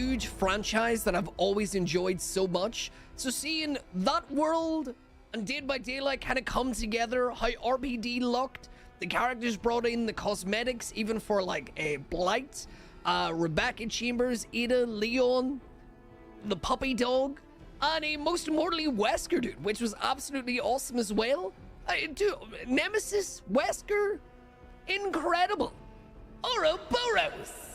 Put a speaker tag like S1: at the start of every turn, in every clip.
S1: huge franchise that I've always enjoyed so much. So seeing that world and Dead by Daylight kind of come together, how RPD looked, the characters brought in, the cosmetics, even for like a Blight, Rebecca Chambers, Ada, Leon, the puppy dog, and most importantly Wesker, dude, which was absolutely awesome as well. Dude, Nemesis, Wesker, incredible. Ouroboros.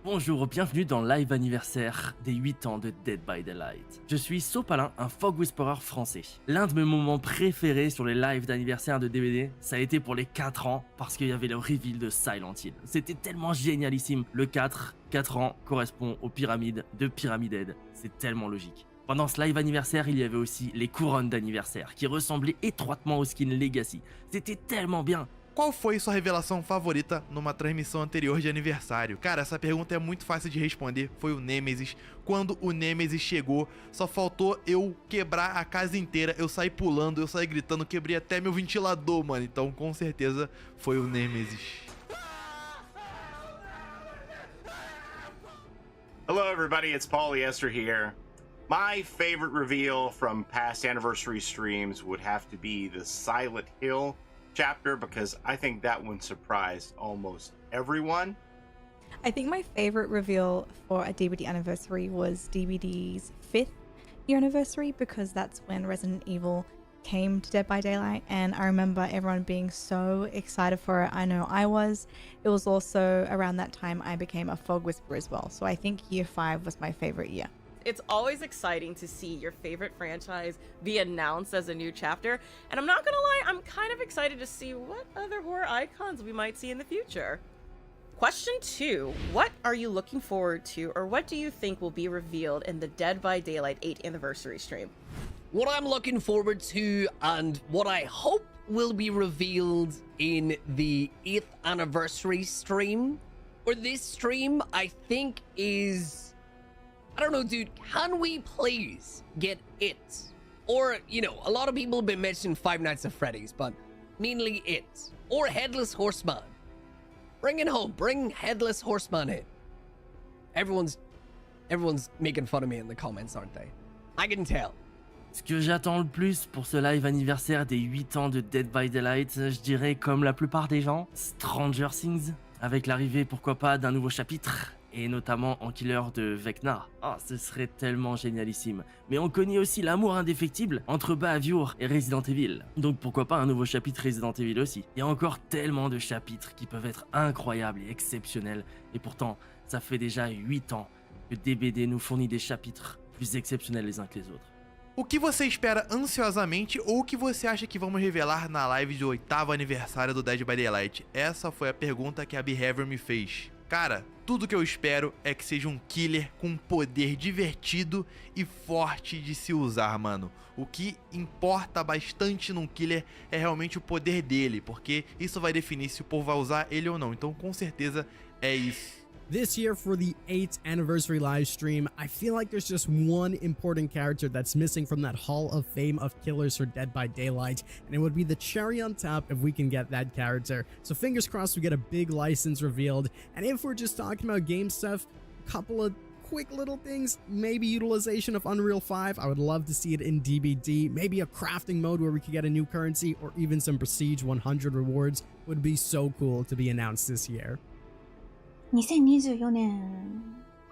S2: Bonjour, bienvenue dans le live anniversaire des 8 ans de Dead by Daylight. Je suis Sopalin, un Fog Whisperer français. L'un de mes moments préférés sur les lives d'anniversaire de DBD, ça a été pour les 4 ans, parce qu'il y avait le reveal de Silent Hill. C'était tellement génialissime. Le 4 ans correspond aux pyramides de Pyramid Head. C'est tellement logique. Pendant ce live anniversaire, il y avait aussi les couronnes d'anniversaire, qui ressemblaient étroitement au skin Legacy. C'était tellement bien.
S3: Qual foi sua revelação favorita numa transmissão anterior de aniversário? Cara, essa pergunta é muito fácil de responder. Foi o Nemesis. Quando o Nemesis chegou, só faltou eu quebrar a casa inteira. Eu saí pulando, eu saí gritando, quebrei até meu ventilador, mano. Então, com certeza, foi o Nemesis.
S4: Hello everybody, it's Polyester here. My favorite reveal from past anniversary streams would have to be the Silent Hill chapter, because I think that one surprised almost everyone.
S5: I think my favorite reveal for a DBD anniversary was DBD's 5th year anniversary, because that's when Resident Evil came to Dead by Daylight, and I remember everyone being so excited for it. I know I was. It was also around that time I became a Fog Whisperer as well, so I think year 5 was my favorite year.
S6: It's always exciting to see your favorite franchise be announced as a new chapter, and I'm not gonna lie, I'm kind of excited to see what other horror icons we might see in the future. Question 2. What are you looking forward to, or what do you think will be revealed in the Dead by Daylight 8th anniversary stream?
S1: What I'm looking forward to, and what I hope will be revealed in the 8th anniversary stream, or this stream, I think is... I don't know, dude, can we please get it? Or, you know, a lot of people have been mentioning Five Nights at Freddy's, but mainly it. Or Headless Horseman. Bring it home. Bring Headless Horseman in. Everyone's making fun of me in the comments, aren't they? I can tell.
S2: Ce que j'attends le plus pour ce live anniversaire des 8 ans de Dead by Daylight, je dirais comme la plupart des gens, Stranger Things, avec l'arrivée pourquoi pas d'un nouveau chapitre, et notamment en killer de Vecna. Oh, ce serait tellement génialissime. Mais on connaît aussi l'amour indéfectible entre Behavior et Resident Evil. Donc pourquoi pas un nouveau chapitre Resident Evil aussi. Il y a encore tellement de chapitres qui peuvent être incroyables et exceptionnels, et pourtant, ça fait déjà 8 ans que DBD nous fournit des chapitres plus exceptionnels les uns que les autres.
S3: O que você espera ansiosamente ou o que você acha que vamos revelar na live do 8º aniversário do Dead by Daylight? Essa foi a pergunta que a Behavior me fez. Cara, tudo que eu espero é que seja um killer com um poder divertido e forte de se usar, mano. O que importa bastante num killer é realmente o poder dele, porque isso vai definir se o povo vai usar ele ou não. Então, com certeza, é isso.
S7: This year for the 8th anniversary live stream, I feel like there's just one important character that's missing from that Hall of Fame of killers for Dead by Daylight, and it would be the cherry on top if we can get that character. So fingers crossed we get a big license revealed, and if we're just talking about game stuff, a couple of quick little things, maybe utilization of Unreal 5, I would love to see it in DBD, maybe a crafting mode where we could get a new currency, or even some Prestige 100 rewards would be so cool to be announced this year.
S8: 2024年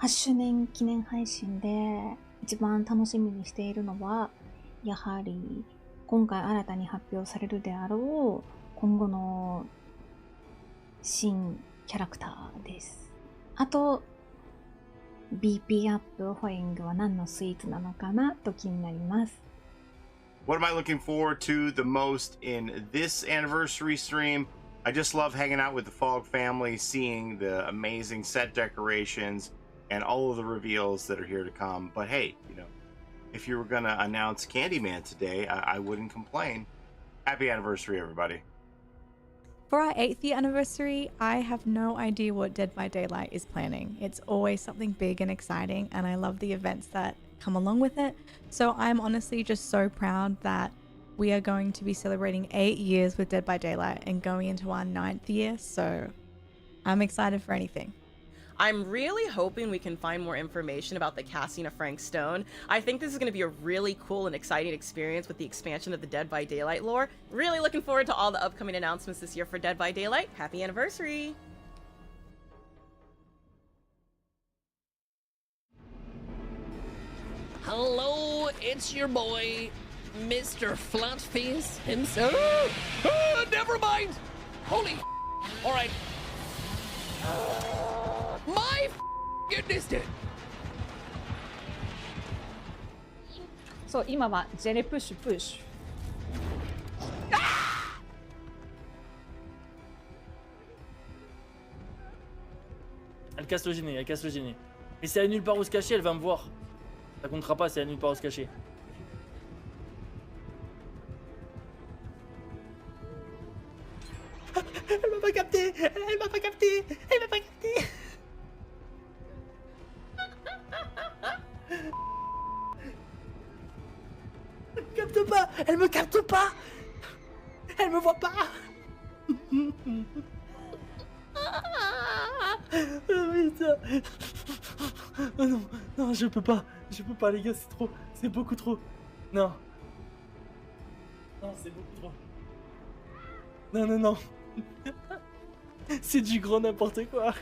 S8: 8周年記念配信で一番楽しみにしているのは、やはり今回新たに発表されるであろう今後の新キャラクターです。あと BP アップホイングは何のスイーツなのかなと気になります。
S4: What am I looking forward to the most in this anniversary stream? I just love hanging out with the Fog family, seeing the amazing set decorations and all of the reveals that are here to come. But hey, you know, if you were gonna announce Candyman today, I wouldn't complain. Happy anniversary, everybody.
S5: For our 8th year anniversary, I have no idea what Dead by Daylight is planning. It's always something big and exciting, and I love the events that come along with it. So I'm honestly just so proud that we are going to be celebrating 8 years with Dead by Daylight and going into our 9th year, so I'm excited for anything.
S6: I'm really hoping we can find more information about the casting of Frank Stone. I think this is going to be a really cool and exciting experience with the expansion of the Dead by Daylight lore. Really looking forward to all the upcoming announcements this year for Dead by Daylight. Happy anniversary!
S1: Hello, it's your boy, Mr. Flatface himself. Never mind. Holy Alright. My goodness, dude.
S9: そう、今はジェネプッシュプッシュ。
S10: Elle casse le génie, elle casse le génie. Mais si elle a nulle part où se cacher, elle va me voir. Ça comptera pas si elle a nulle part où se cacher. Elle m'a pas capté. Elle m'a pas capté. Elle m'a pas capté. Elle me capte pas. Elle me capte pas. Elle me voit pas. Oh putain. Oh non, non, je peux pas les gars, c'est trop, c'est beaucoup trop. Non. Non, c'est beaucoup trop. Non, non, non. C'est du grand n'importe quoi.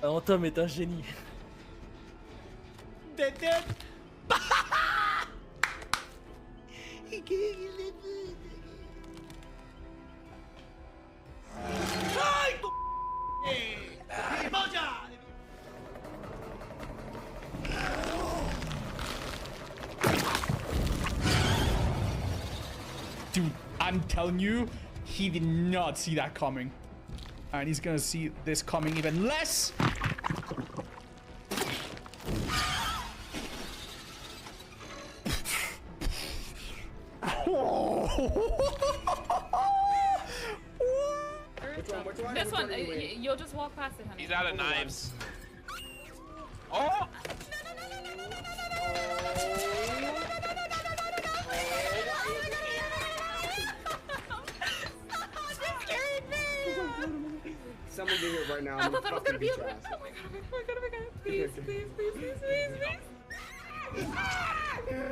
S10: Alors, Tom est un génie.
S11: Dude, I'm telling you, he did not see that coming. And he's gonna see this coming even less.
S12: This one, you'll just walk past it, honey.
S13: He's out of knives. Oh!
S14: Someone get here right now.
S12: I thought that was gonna be a... Oh my god, oh my god, oh my god. Please, please, please, please, please, please.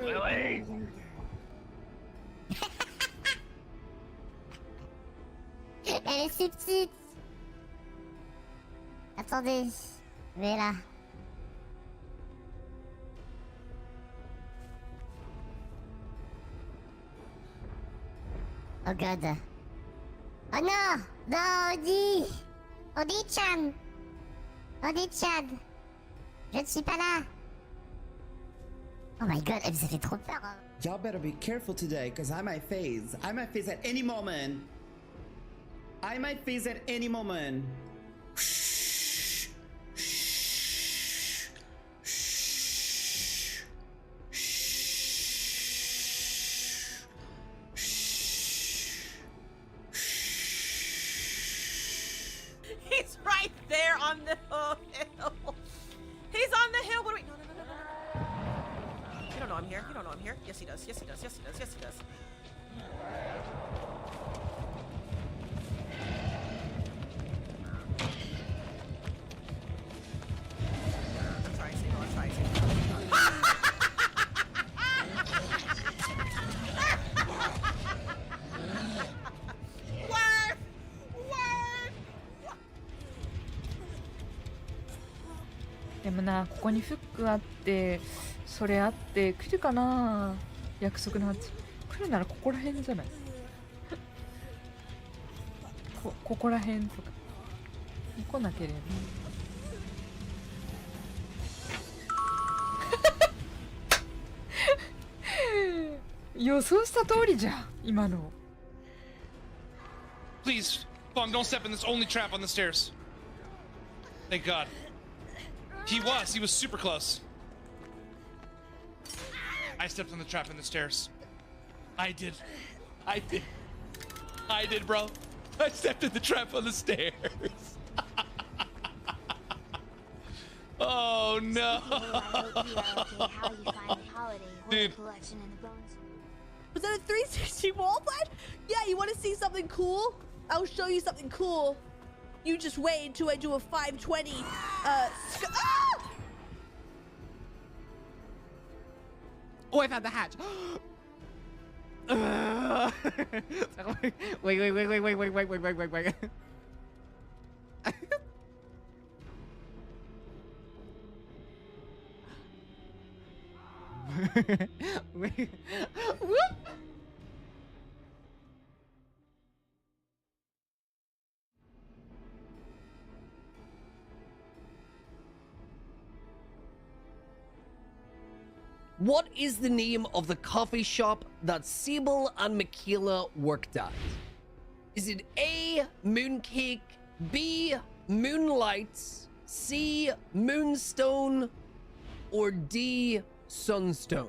S13: Lily!
S15: Elle est si petite. Attendez, je vais là. Oh god. Oh non! Non, Odie! Odie-chan! Odie-chan! Je ne suis pas là! Oh my god, ça fait trop peur! Hein.
S16: Y'all better be careful today, cause I might phase. I might phase at any moment. I might phase at any moment. Shh. Shh. Shh.
S6: He's right there on the hill. He's on the hill. What do we? No, no, no, no, no. You don't know I'm here. You don't know I'm here. Yes, he does. Yes, he does. Yes, he does. Yes, he does. I'm trying to. I'm trying to. Word!
S12: でもな、ここにフックあって、それあって来るかな。約束の8。来るならここら辺じゃない。ここら辺とか。来なければ。予想した通りじゃん、今の。
S13: Please, Fong, don't step in this only trap on the stairs. Thank God. He was super close. I stepped on the trap in the stairs. I did, bro. I stepped in the trap on the stairs. Oh no. Dude.
S17: Was that a 360 wall fight? Yeah, you want to see something cool? I'll show you something cool. You just wait until I do a 520.
S18: Oh, I found the hatch. Wait. Whoop.
S1: What is the name of the coffee shop that Sable and Michaela worked at? Is it A, Mooncake, B, Moonlights, C, Moonstone, or D, Sunstone?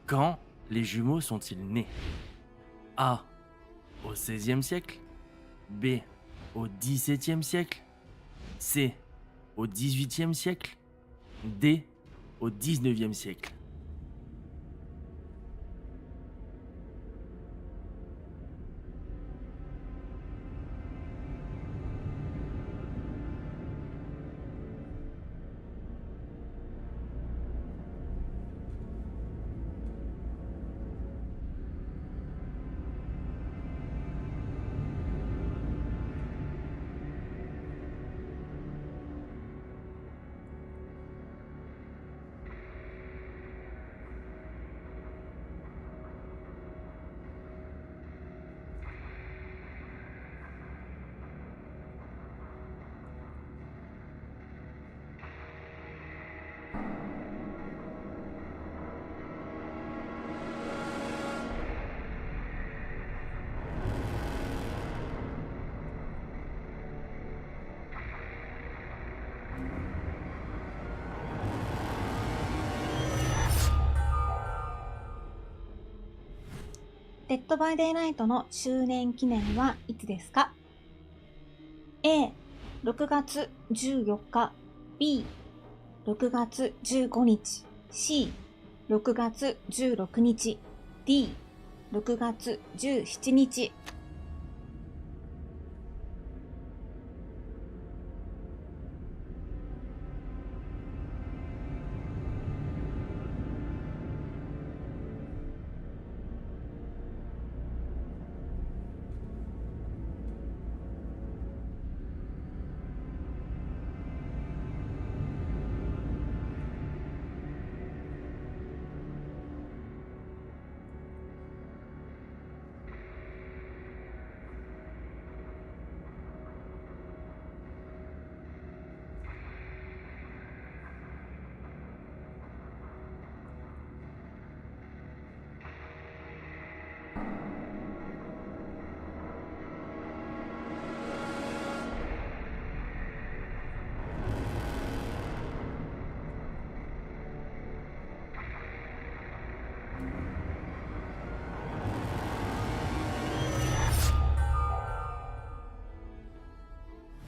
S2: Quand les jumeaux sont-ils nés? A. Au XVIe siècle. B. Au XVIIe siècle. C. Au XVIIIe siècle. D. Au XIXe siècle.
S8: デッドバイデイライトの周年記念はいつですか？ A、6月14日 B、6月15日 C、6月16日 D、6月17日。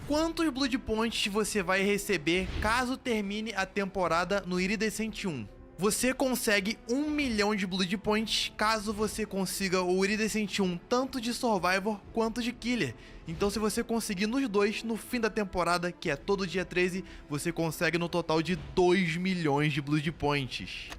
S3: Quantos Blood Points você vai receber caso termine a temporada no Iridescente 1? Você consegue 1 milhão de Blood Points caso você consiga o Iridescent 1 tanto de Survivor quanto de Killer. Então se você conseguir nos dois, no fim da temporada, que é todo dia 13, você consegue no total de 2 milhões de Blood Points.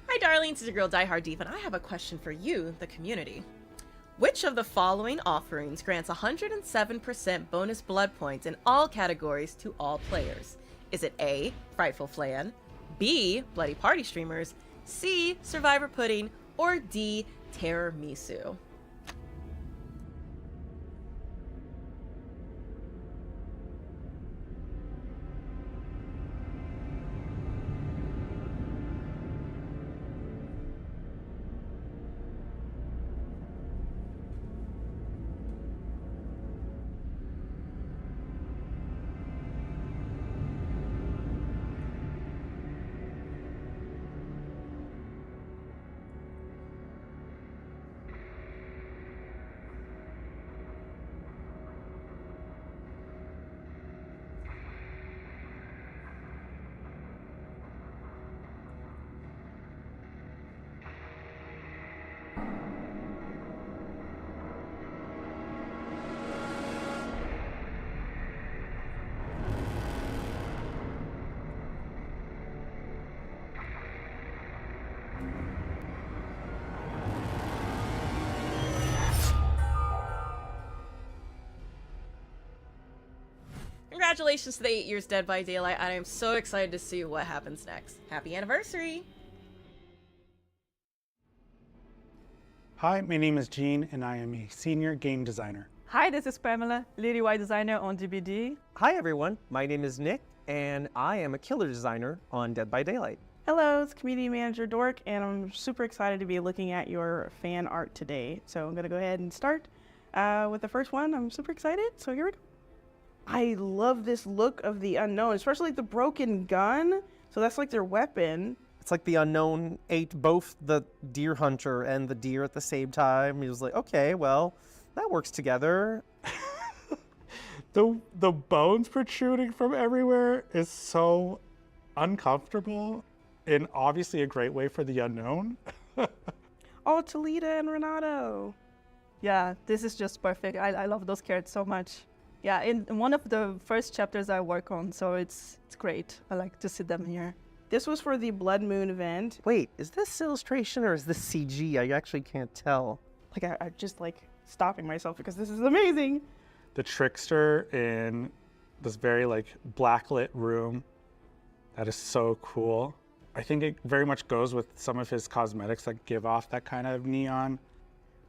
S6: Hi darlings, it's your girl Die Hard Diva, and I have a question for you, the community. Which of the following offerings grants 107% bonus blood points in all categories to all players? Is it A, Frightful Flan, B, Bloody Party Streamers, C, Survivor Pudding, or D, Terror Misu? Congratulations to the 8 years Dead by Daylight, and I'm so excited to see what happens next. Happy anniversary!
S19: Hi, my name is Gene, and I am a senior game designer.
S20: Hi, this is Pamela, Lady Y designer on DBD.
S21: Hi everyone, my name is Nick, and I am a killer designer on Dead by Daylight.
S20: Hello, it's community manager Dork, and I'm super excited to be looking at your fan art today. So I'm gonna go ahead and start with the first one. I'm super excited, so here we go. I love this look of the unknown, especially like the broken gun. So that's like their weapon.
S21: It's like the unknown ate both the deer hunter and the deer at the same time. He was like, okay, well, that works together.
S19: The bones protruding from everywhere is so uncomfortable, and obviously a great way for the unknown.
S20: Oh, Talita and Renato. Yeah, this is just perfect. I love those characters so much. Yeah, in one of the first chapters I work on, so it's great. I like to see them here. This was for the Blood Moon event.
S21: Wait, is this illustration or is this CG? I actually can't tell.
S20: Like, I just like stopping myself because this is amazing.
S19: The trickster in this very like blacklit room. That is so cool. I think it very much goes with some of his cosmetics that give off that kind of neon.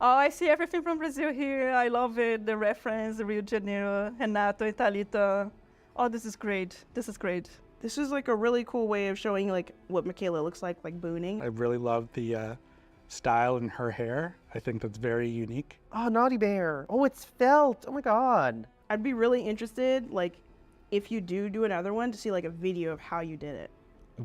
S20: Oh, I see everything from Brazil here. I love it. The reference, the Rio de Janeiro, Renato and Thalita. Oh, this is great. This is great. This is like a really cool way of showing like what Michaela looks like booning.
S19: I really love the style in her hair. I think that's very unique.
S21: Oh, Naughty Bear. Oh, it's felt. Oh my God.
S20: I'd be really interested, like, if you do another one, to see like a video of how you did it.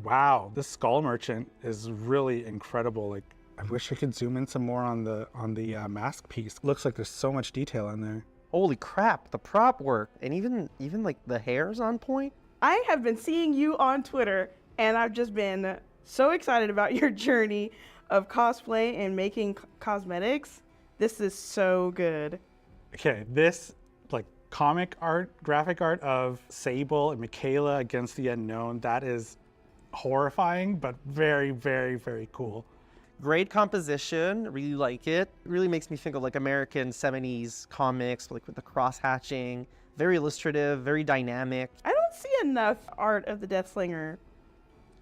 S19: Wow, this skull merchant is really incredible. Like, I wish I could zoom in some more on the mask piece. Looks like there's so much detail in there.
S21: Holy crap, the prop work, and even like the hair's on point.
S20: I have been seeing you on Twitter, and I've just been so excited about your journey of cosplay and making cosmetics. This is so good.
S19: Okay, this like comic art, graphic art of Sable and Michaela against the unknown, that is horrifying, but very, very, very cool.
S21: Great composition, really like it. Really makes me think of like American 70s comics, like with the cross-hatching. Very illustrative, very dynamic.
S20: I don't see enough art of the Deathslinger.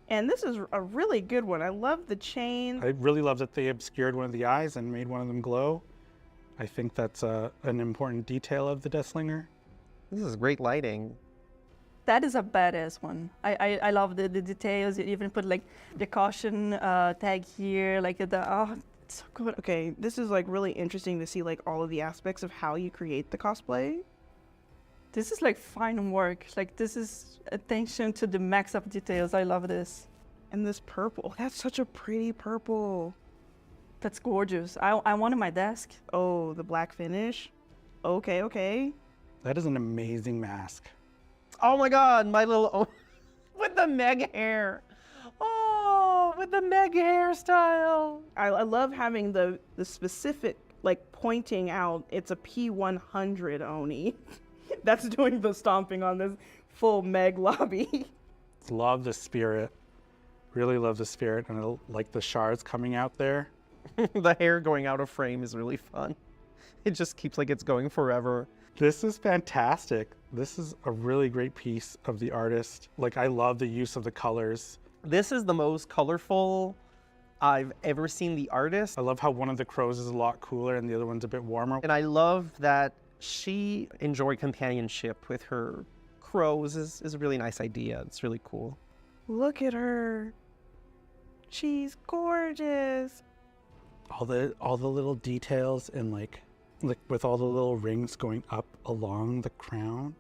S20: And this is a really good one. I love the chain.
S19: I really love that they obscured one of the eyes and made one of them glow. I think that's an important detail of the Deathslinger.
S21: This is great lighting.
S9: That is a badass one. I love the details. You even put like the caution tag here, like it's so good.
S20: Okay, this is like really interesting to see like all of the aspects of how you create the cosplay.
S9: This is like fine work. Like this is attention to the max of details. I love this.
S20: And this purple, that's such a pretty purple.
S9: That's gorgeous. I want it on my desk.
S20: Oh, the black finish. Okay, okay.
S19: That is an amazing mask.
S21: Oh my god, my little... with the Meg hair. Oh, with the Meg hairstyle.
S20: I love having the specific, like pointing out it's a P100 Oni. That's doing the stomping on this full Meg lobby.
S19: Love the spirit. Really love the spirit, and I like the shards coming out there.
S21: The hair going out of frame is really fun. It just keeps like it's going forever.
S19: This is fantastic. This is a really great piece of the artist. Like, I love the use of the colors.
S21: This is the most colorful I've ever seen the artist.
S19: I love how one of the crows is a lot cooler and the other one's a bit warmer.
S21: And I love that she enjoyed companionship with her crows is a really nice idea. It's really cool.
S20: Look at her. She's gorgeous.
S19: All the little details and like with all the little rings going up along the crown.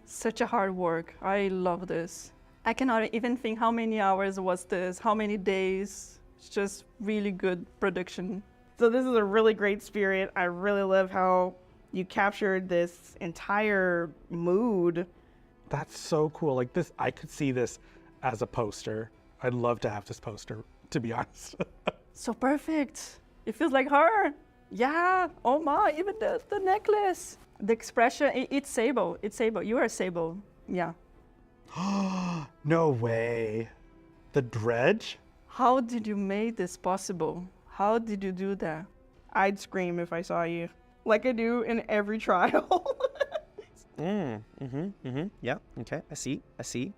S9: Such a hard work. I love this. I cannot even think how many hours was this, how many days. It's just really good production.
S20: So this is a really great spirit. I really love how you captured this entire mood.
S19: That's so cool. Like this, I could see this as a poster. I'd love to have this poster, to be honest.
S9: So perfect. It feels like her. Yeah. Oh my, even the necklace. The expression, it's Sable. It's Sable. You are Sable. Yeah.
S19: No way. The dredge?
S9: How did you make this possible? How did you do that?
S20: I'd scream if I saw you. Like I do in every trial.
S21: Yeah, okay, I see.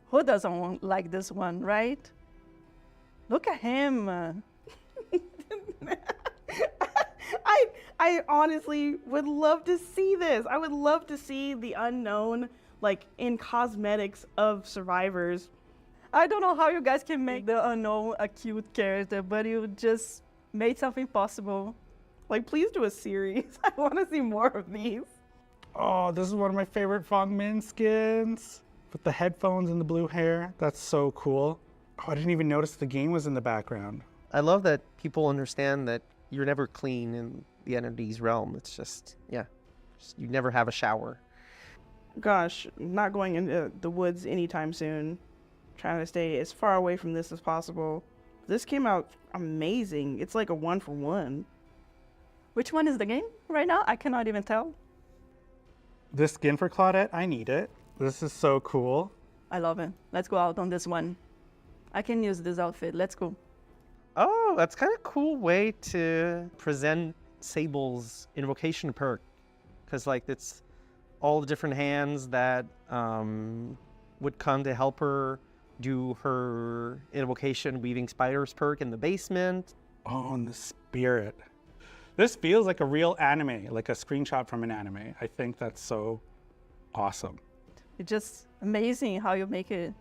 S9: Who doesn't like this one, right? Look at him.
S20: I honestly would love to see this. I would love to see the unknown, like, in cosmetics of survivors.
S9: I don't know how you guys can make the unknown a cute character, but you just made something possible.
S20: Like, please do a series. I want to see more of these.
S19: Oh, this is one of my favorite Fong Min skins. With the headphones and the blue hair. That's so cool. Oh, I didn't even notice the game was in the background.
S21: I love that people understand that you're never clean in the entity's realm. It's just, yeah, you never have a shower.
S20: Gosh, not going into the woods anytime soon. Trying to stay as far away from this as possible. This came out amazing. It's like a 1-for-1.
S9: Which one is the game right now? I cannot even tell.
S19: This skin for Claudette, I need it. This is so cool.
S9: I love it. Let's go out on this one. I can use this outfit. Let's go.
S21: Oh, that's kind of a cool way to present Sable's invocation perk. Because, like, it's all the different hands that would come to help her do her invocation weaving spiders perk in the basement.
S19: Oh, and the spirit. This feels like a real anime, like a screenshot from an anime. I think that's so awesome.
S9: It's just amazing how you make it.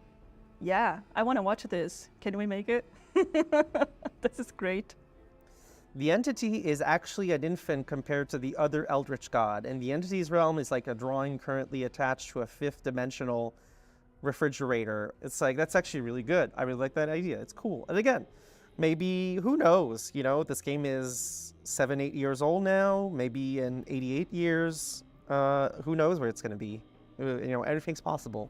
S9: Yeah, I want to watch this. Can we make it? This is great.
S21: The entity is actually an infant compared to the other Eldritch God, and the entity's realm is like a drawing currently attached to a 5th-dimensional refrigerator. It's like, that's actually really good. I really like that idea. It's cool. And again, maybe, who knows? You know, this game is 7-8 years old now. Maybe in 88 years, who knows where it's going to be? You know, anything's possible.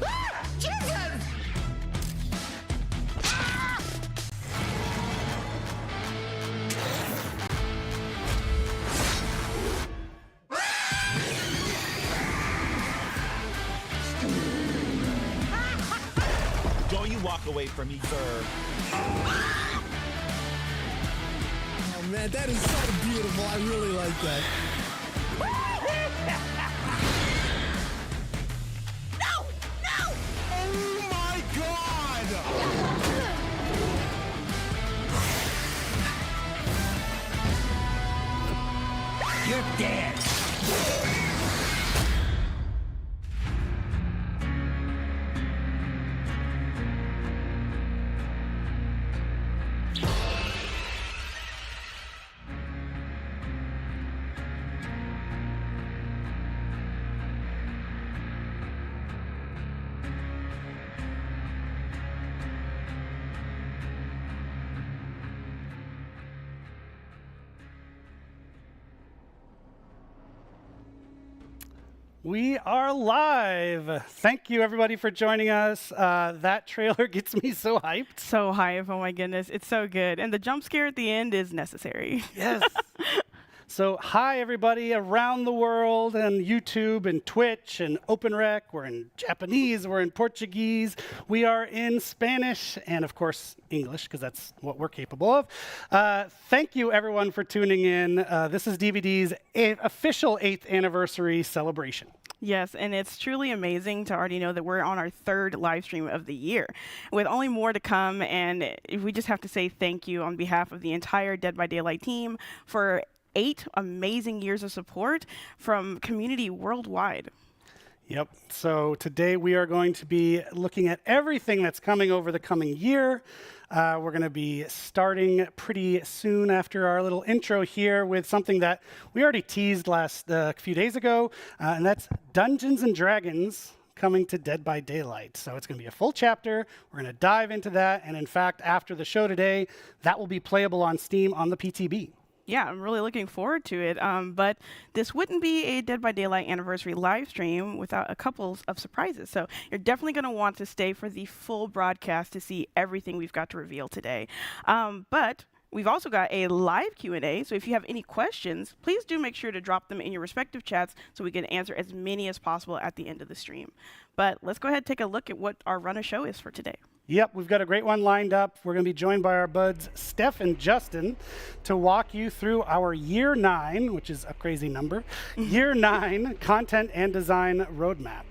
S16: Ah! Jesus!
S7: Don't you walk away from me, sir.
S22: Oh man, that is so beautiful. I really like that.
S16: No! No!
S22: Oh my god!
S16: You're dead!
S23: We are live. Thank you, everybody, for joining us. That trailer gets me so hyped.
S20: So hype. Oh my goodness. It's so good. And the jump scare at the end is necessary.
S23: Yes. So, hi, everybody around the world on YouTube and Twitch and OpenRec. We're in Japanese. We're in Portuguese. We are in Spanish and, of course, English, because that's what we're capable of. Thank you, everyone, for tuning in. This is DVD's official 8th anniversary celebration.
S20: Yes, and it's truly amazing to already know that we're on our 3rd live stream of the year, with only more to come. And we just have to say thank you on behalf of the entire Dead by Daylight team for 8 amazing years of support from community worldwide.
S23: Yep. So today we are going to be looking at everything that's coming over the coming year. We're going to be starting pretty soon after our little intro here with something that we already teased a few days ago, and that's Dungeons and Dragons coming to Dead by Daylight. So it's going to be a full chapter. We're going to dive into that, and in fact, after the show today, that will be playable on Steam on the PTB.
S20: Yeah, I'm really looking forward to it. But this wouldn't be a Dead by Daylight anniversary live stream without a couple of surprises. So you're definitely going to want to stay for the full broadcast to see everything we've got to reveal today. But we've also got a live Q&A. So if you have any questions, please do make sure to drop them in your respective chats so we can answer as many as possible at the end of the stream. But let's go ahead and take a look at what our run of show is for today.
S23: Yep, we've got a great one lined up. We're going to be joined by our buds, Steph and Justin, to walk you through our Year 9, which is a crazy number, Year 9 content and design roadmap.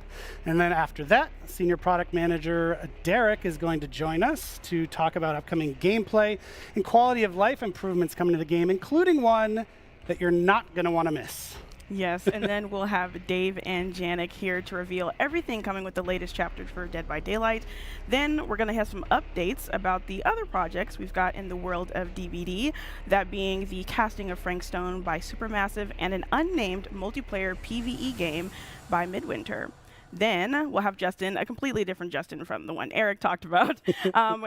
S23: And then after that, Senior Product Manager Derek is going to join us to talk about upcoming gameplay and quality of life improvements coming to the game, including one that you're not going to want to miss.
S20: Yes, and then we'll have Dave and Janik here to reveal everything coming with the latest chapters for Dead by Daylight. Then we're going to have some updates about the other projects we've got in the world of DBD, that being the casting of Frank Stone by Supermassive and an unnamed multiplayer PvE game by Midwinter. Then we'll have Justin, a completely different Justin from the one Eric talked about,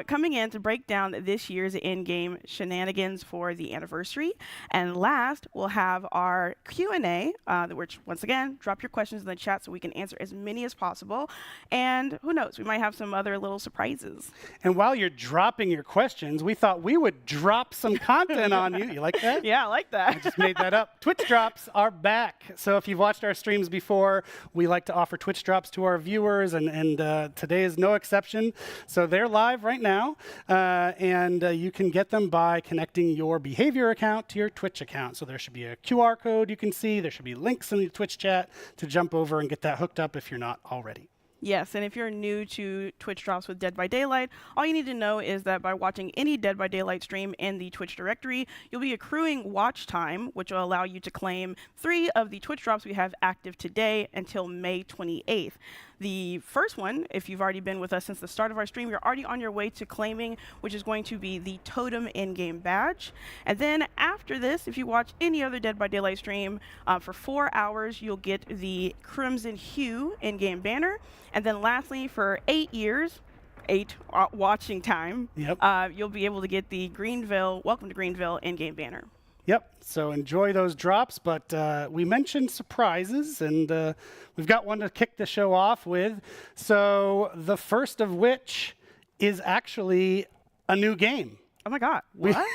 S20: coming in to break down this year's in-game shenanigans for the anniversary. And last, we'll have our Q&A, which, once again, drop your questions in the chat so we can answer as many as possible. And who knows, we might have some other little surprises.
S23: And while you're dropping your questions, we thought we would drop some content on you. You like that?
S20: Yeah, I like that.
S23: I just made that up. Twitch drops are back. So if you've watched our streams before, we like to offer Twitch drops to our viewers, and today is no exception. So they're live right now, and you can get them by connecting your Behavior account to your Twitch account. So there should be a QR code you can see. There should be links in the Twitch chat to jump over and get that hooked up if you're not already.
S20: Yes, and if you're new to Twitch drops with Dead by Daylight, all you need to know is that by watching any Dead by Daylight stream in the Twitch directory, you'll be accruing watch time, which will allow you to claim 3 of the Twitch drops we have active today until May 28th. The first one, if you've already been with us since the start of our stream, you're already on your way to claiming, which is going to be the Totem in-game badge. And then after this, if you watch any other Dead by Daylight stream, for 4 hours, you'll get the Crimson Hue in-game banner. And then lastly, for 8 years, 8 watching time, you'll be able to get the Greenville, Welcome to Greenville in-game banner.
S23: Yep, so enjoy those drops, but we mentioned surprises, and we've got one to kick the show off with. So the first of which is actually a new game.
S20: Oh my god. What?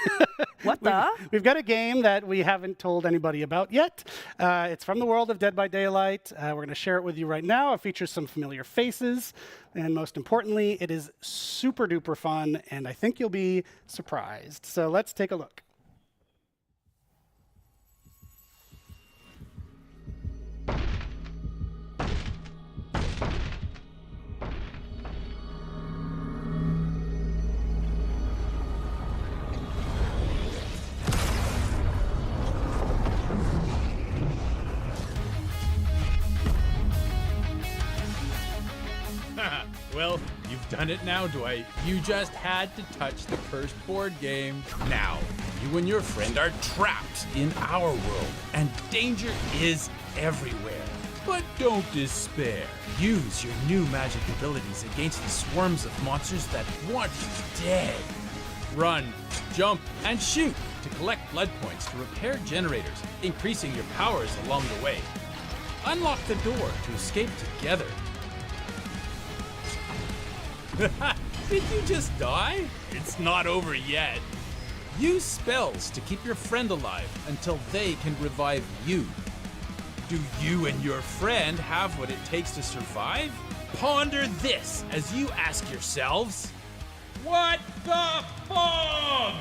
S20: What the?
S23: We've got a game that we haven't told anybody about yet. It's from the world of Dead by Daylight. We're going to share it with you right now. It features some familiar faces, and most importantly, it is super duper fun, and I think you'll be surprised. So let's take a look.
S4: Well, you've done it now, Dwight. You just had to touch the cursed board game. Now, you and your friend are trapped in our world, and danger is everywhere. But don't despair. Use your new magic abilities against the swarms of monsters that want you dead. Run, jump, and shoot to collect blood points to repair generators, increasing your powers along the way. Unlock the door to escape together. Did you just die? It's not over yet. Use spells to keep your friend alive until they can revive you. Do you and your friend have what it takes to survive? Ponder this as you ask yourselves, what the fog?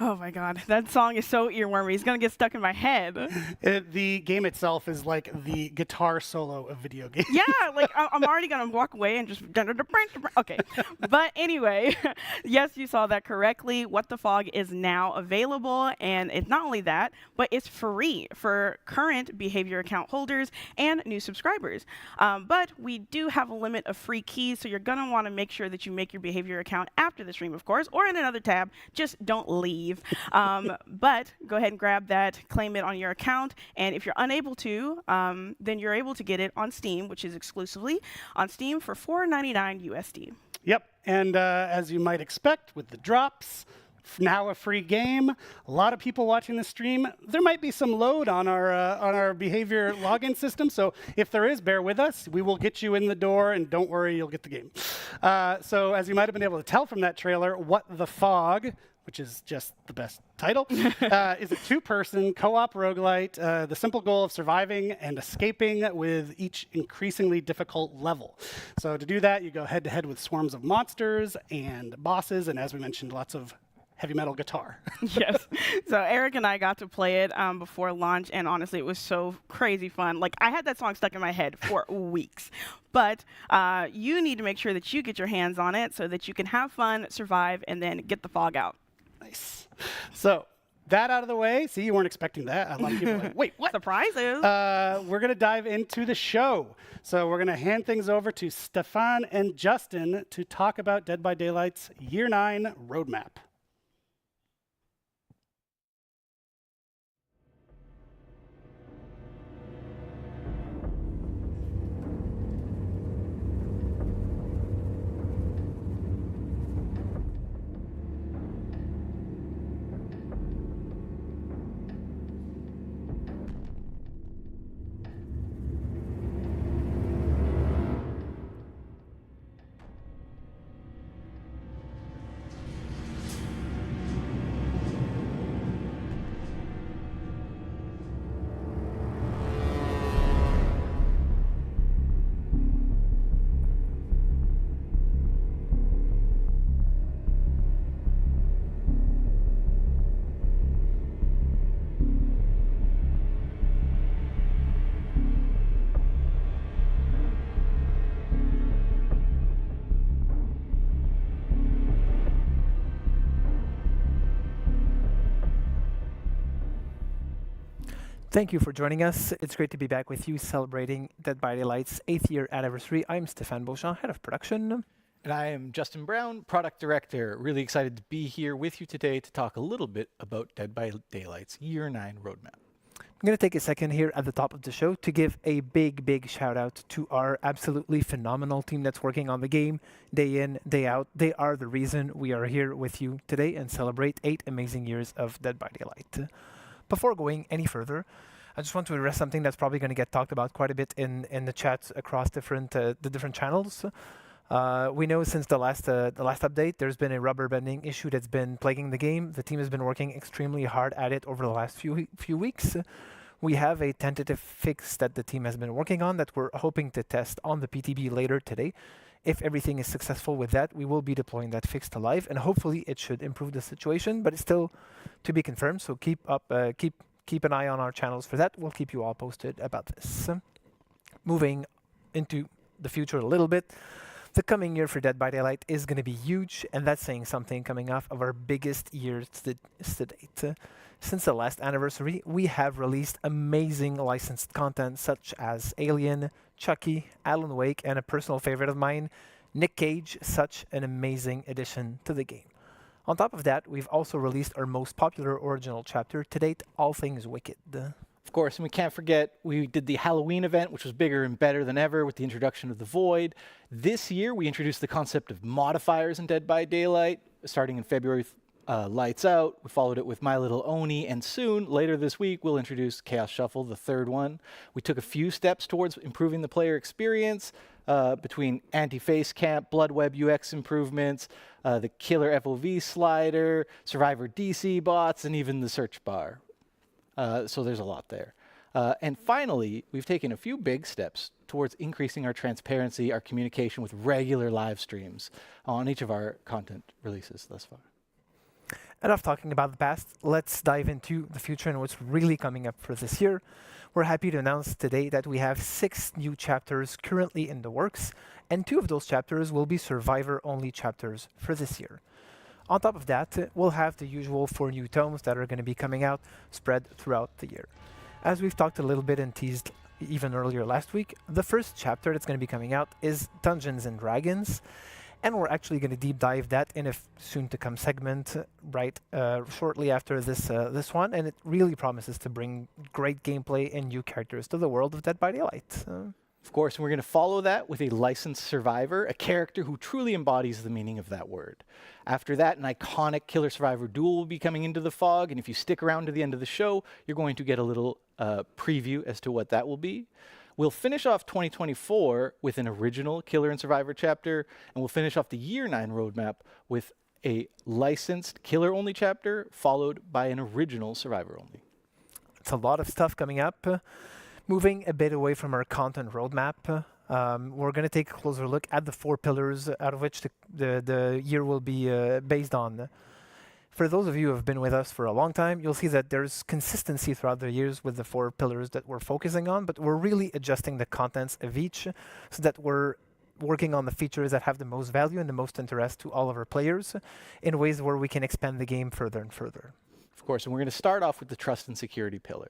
S20: Oh my god, that song is so earwormy. It's gonna get stuck in my head.
S23: The game itself is like the guitar solo of video games.
S20: Yeah, like I'm already gonna walk away and just okay. But anyway, yes, you saw that correctly. What the Fog is now available, and it's not only that, but it's free for current behavior account holders and new subscribers. But we do have a limit of free keys, so you're gonna want to make sure that you make your behavior account after the stream, of course, or in another tab. Just don't leave. But go ahead and grab that, claim it on your account, and if you're unable to, then you're able to get it on Steam, which is exclusively on Steam for $4.99 USD.
S23: Yep, and as you might expect with the drops, now a free game, a lot of people watching the stream, there might be some load on our behavior login system, so if there is, bear with us. We will get you in the door, and don't worry, you'll get the game. So as you might have been able to tell from that trailer, What the Fog, which is just the best title, is a two-person co-op roguelite, the simple goal of surviving and escaping with each increasingly difficult level. So to do that, you go head-to-head with swarms of monsters and bosses, and as we mentioned, lots of heavy metal guitar.
S20: Yes. So Eric and I got to play it before launch, and honestly, it was so crazy fun. Like, I had that song stuck in my head for weeks. But you need to make sure that you get your hands on it so that you can have fun, survive, and then get the fog out.
S23: Nice. So that out of the way. See, you weren't expecting that. A lot of people are like, wait, what?
S20: Surprises.
S23: We're going to dive into the show. So we're going to hand things over to Stefan and Justin to talk about Dead by Daylight's Year 9 roadmap.
S5: Thank you for joining us. It's great to be back with you celebrating Dead by Daylight's 8th year anniversary. I'm Stéphane Beauchamp, head of production.
S10: And I am Justin Brown, product director. Really excited to be here with you today to talk a little bit about Dead by Daylight's Year 9 roadmap.
S5: I'm going to take a second here at the top of the show to give a big shout out to our absolutely phenomenal team that's working on the game day in, day out. They are the reason we are here with you today and celebrate 8 amazing years of Dead by Daylight. Before going any further, I just want to address something that's probably going to get talked about quite a bit in the chats across the different channels. We know since the last update, there's been a rubber banding issue that's been plaguing the game. The team has been working extremely hard at it over the last few weeks. We have a tentative fix that the team has been working on that we're hoping to test on the PTB later today. If everything is successful with that, we will be deploying that fix to live, and hopefully it should improve the situation. But it's still to be confirmed. So keep an eye on our channels for that. We'll keep you all posted about this. Moving into the future a little bit. The coming year for Dead by Daylight is going to be huge, and that's saying something coming off of our biggest years to date. Since the last anniversary, we have released amazing licensed content such as Alien, Chucky, Alan Wake, and a personal favorite of mine, Nick Cage, such an amazing addition to the game. On top of that, we've also released our most popular original chapter to date, All Things Wicked.
S10: Of course, and we can't forget, we did the Halloween event, which was bigger and better than ever with the introduction of the Void. This year, we introduced the concept of modifiers in Dead by Daylight, starting in February, Lights Out. We followed it with My Little Oni, and soon, later this week, we'll introduce Chaos Shuffle, the third one. We took a few steps towards improving the player experience between anti-face camp, blood web UX improvements, the killer FOV slider, survivor DC bots, and even the search bar. So there's a lot there. And finally, we've taken a few big steps towards increasing our transparency, our communication with regular live streams on each of our content releases thus far.
S5: Enough talking about the past, let's dive into the future and what's really coming up for this year. We're happy to announce today that we have 6 new chapters currently in the works, and 2 of those chapters will be survivor-only chapters for this year. On top of that, we'll have the usual 4 new tomes that are going to be coming out spread throughout the year. As we've talked a little bit and teased even earlier last week, the first chapter that's going to be coming out is Dungeons and Dragons, and we're actually going to deep dive that in a soon-to-come segment shortly after this one, and it really promises to bring great gameplay and new characters to the world of Dead by Daylight.
S10: Of course, and we're going to follow that with a licensed survivor, a character who truly embodies the meaning of that word. After that, an iconic killer survivor duel will be coming into the fog, and if you stick around to the end of the show, you're going to get a little preview as to what that will be. We'll finish off 2024 with an original killer and survivor chapter, and we'll finish off the Year 9 roadmap with a licensed killer-only chapter, followed by an original survivor-only.
S5: It's a lot of stuff coming up. Moving a bit away from our content roadmap, we're going to take a closer look at the 4 pillars out of which the year will be based on. For those of you who have been with us for a long time, you'll see that there's consistency throughout the years with the 4 pillars that we're focusing on, but we're really adjusting the contents of each so that we're working on the features that have the most value and the most interest to all of our players in ways where we can expand the game further and further.
S10: Of course, and we're going to start off with the trust and security pillar.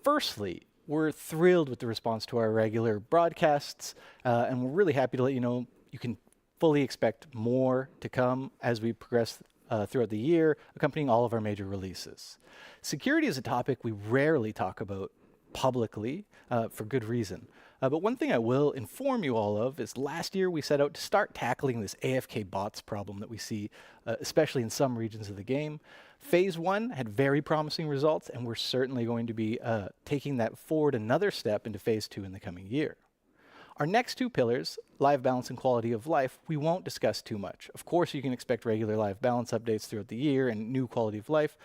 S10: Firstly, we're thrilled with the response to our regular broadcasts, and we're really happy to let you know you can fully expect more to come as we progress throughout the year, accompanying all of our major releases. Security is a topic we rarely talk about publicly, for good reason. But one thing I will inform you all of is last year we set out to start tackling this AFK bots problem that we see, especially in some regions of the game. Phase 1 had very promising results, and we're certainly going to be taking that forward another step into Phase 2 in the coming year. Our next 2 pillars, live balance and quality of life, we won't discuss too much. Of course, you can expect regular live balance updates throughout the year and new quality of life,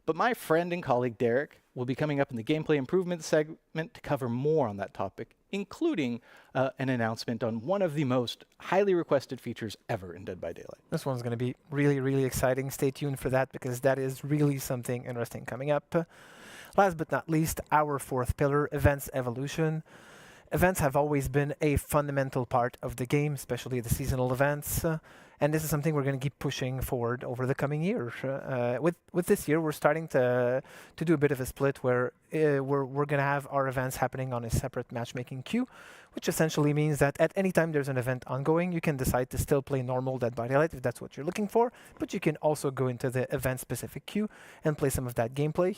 S10: but my friend and colleague Derek will be coming up in the gameplay improvement segment to cover more on that topic, including an announcement on one of the most highly requested features ever in Dead by Daylight.
S5: This one's going to be really, really exciting. Stay tuned for that because that is really something interesting coming up. Last but not least, our 4th pillar, events evolution. Events have always been a fundamental part of the game, especially the seasonal events, and this is something we're going to keep pushing forward over the coming years. With this year, we're starting to do a bit of a split where we're going to have our events happening on a separate matchmaking queue, which essentially means that at any time there's an event ongoing, you can decide to still play normal Dead by Daylight if that's what you're looking for, but you can also go into the event-specific queue and play some of that gameplay.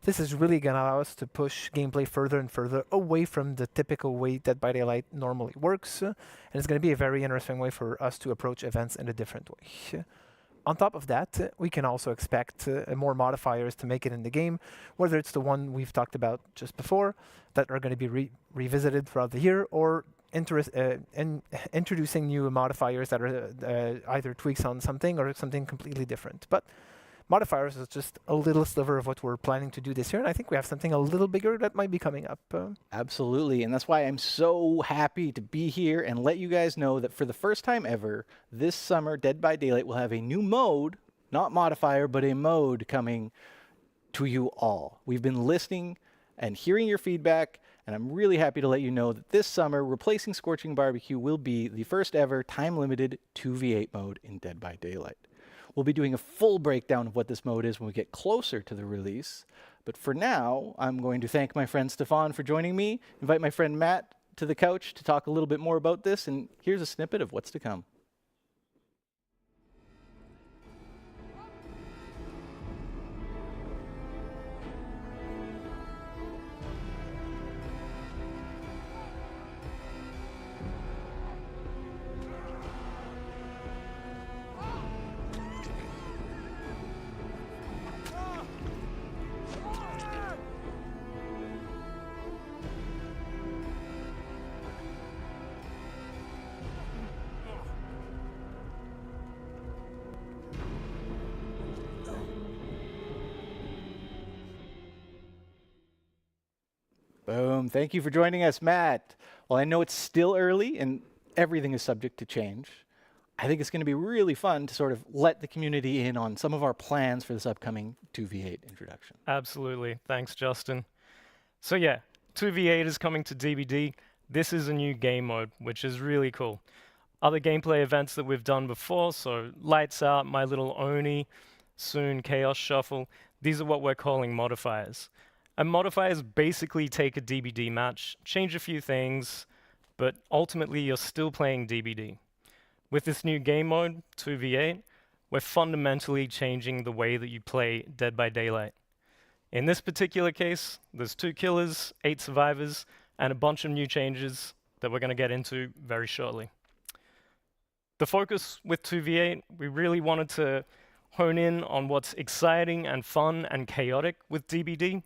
S5: this is really going to allow us to push gameplay further and further away from the typical way Dead by Daylight normally works, and it's going to be a very interesting way for us to approach events in a different way. On top of that, we can also expect more modifiers to make it in the game, whether it's the one we've talked about just before, that are going to be revisited throughout the year, or introducing new modifiers that are either tweaks on something or something completely different. But modifiers is just a little sliver of what we're planning to do this year, and I think we have something a little bigger that might be coming up.
S10: Absolutely, and that's why I'm so happy to be here and let you guys know that for the first time ever, this summer, Dead by Daylight will have a new mode, not modifier, but a mode coming to you all. We've been listening and hearing your feedback, and I'm really happy to let you know that this summer, replacing Scorching Barbecue will be the first ever time-limited 2v8 mode in Dead by Daylight. We'll be doing a full breakdown of what this mode is when we get closer to the release. But for now, I'm going to thank my friend Stefan for joining me, invite my friend Matt to the couch to talk a little bit more about this, and here's a snippet of what's to come. Boom. Thank you for joining us, Matt. Well, I know it's still early and everything is subject to change. I think it's going to be really fun to sort of let the community in on some of our plans for this upcoming 2v8 introduction.
S11: Absolutely. Thanks, Justin. So yeah, 2v8 is coming to DBD. This is a new game mode, which is really cool. Other gameplay events that we've done before, so Lights Out, My Little Oni, soon Chaos Shuffle, these are what we're calling modifiers. And modifiers basically take a DBD match, change a few things, but ultimately you're still playing DBD. With this new game mode, 2v8, we're fundamentally changing the way that you play Dead by Daylight. In this particular case, there's 2 killers, 8 survivors, and a bunch of new changes that we're going to get into very shortly. The focus with 2v8, we really wanted to hone in on what's exciting and fun and chaotic with DBD,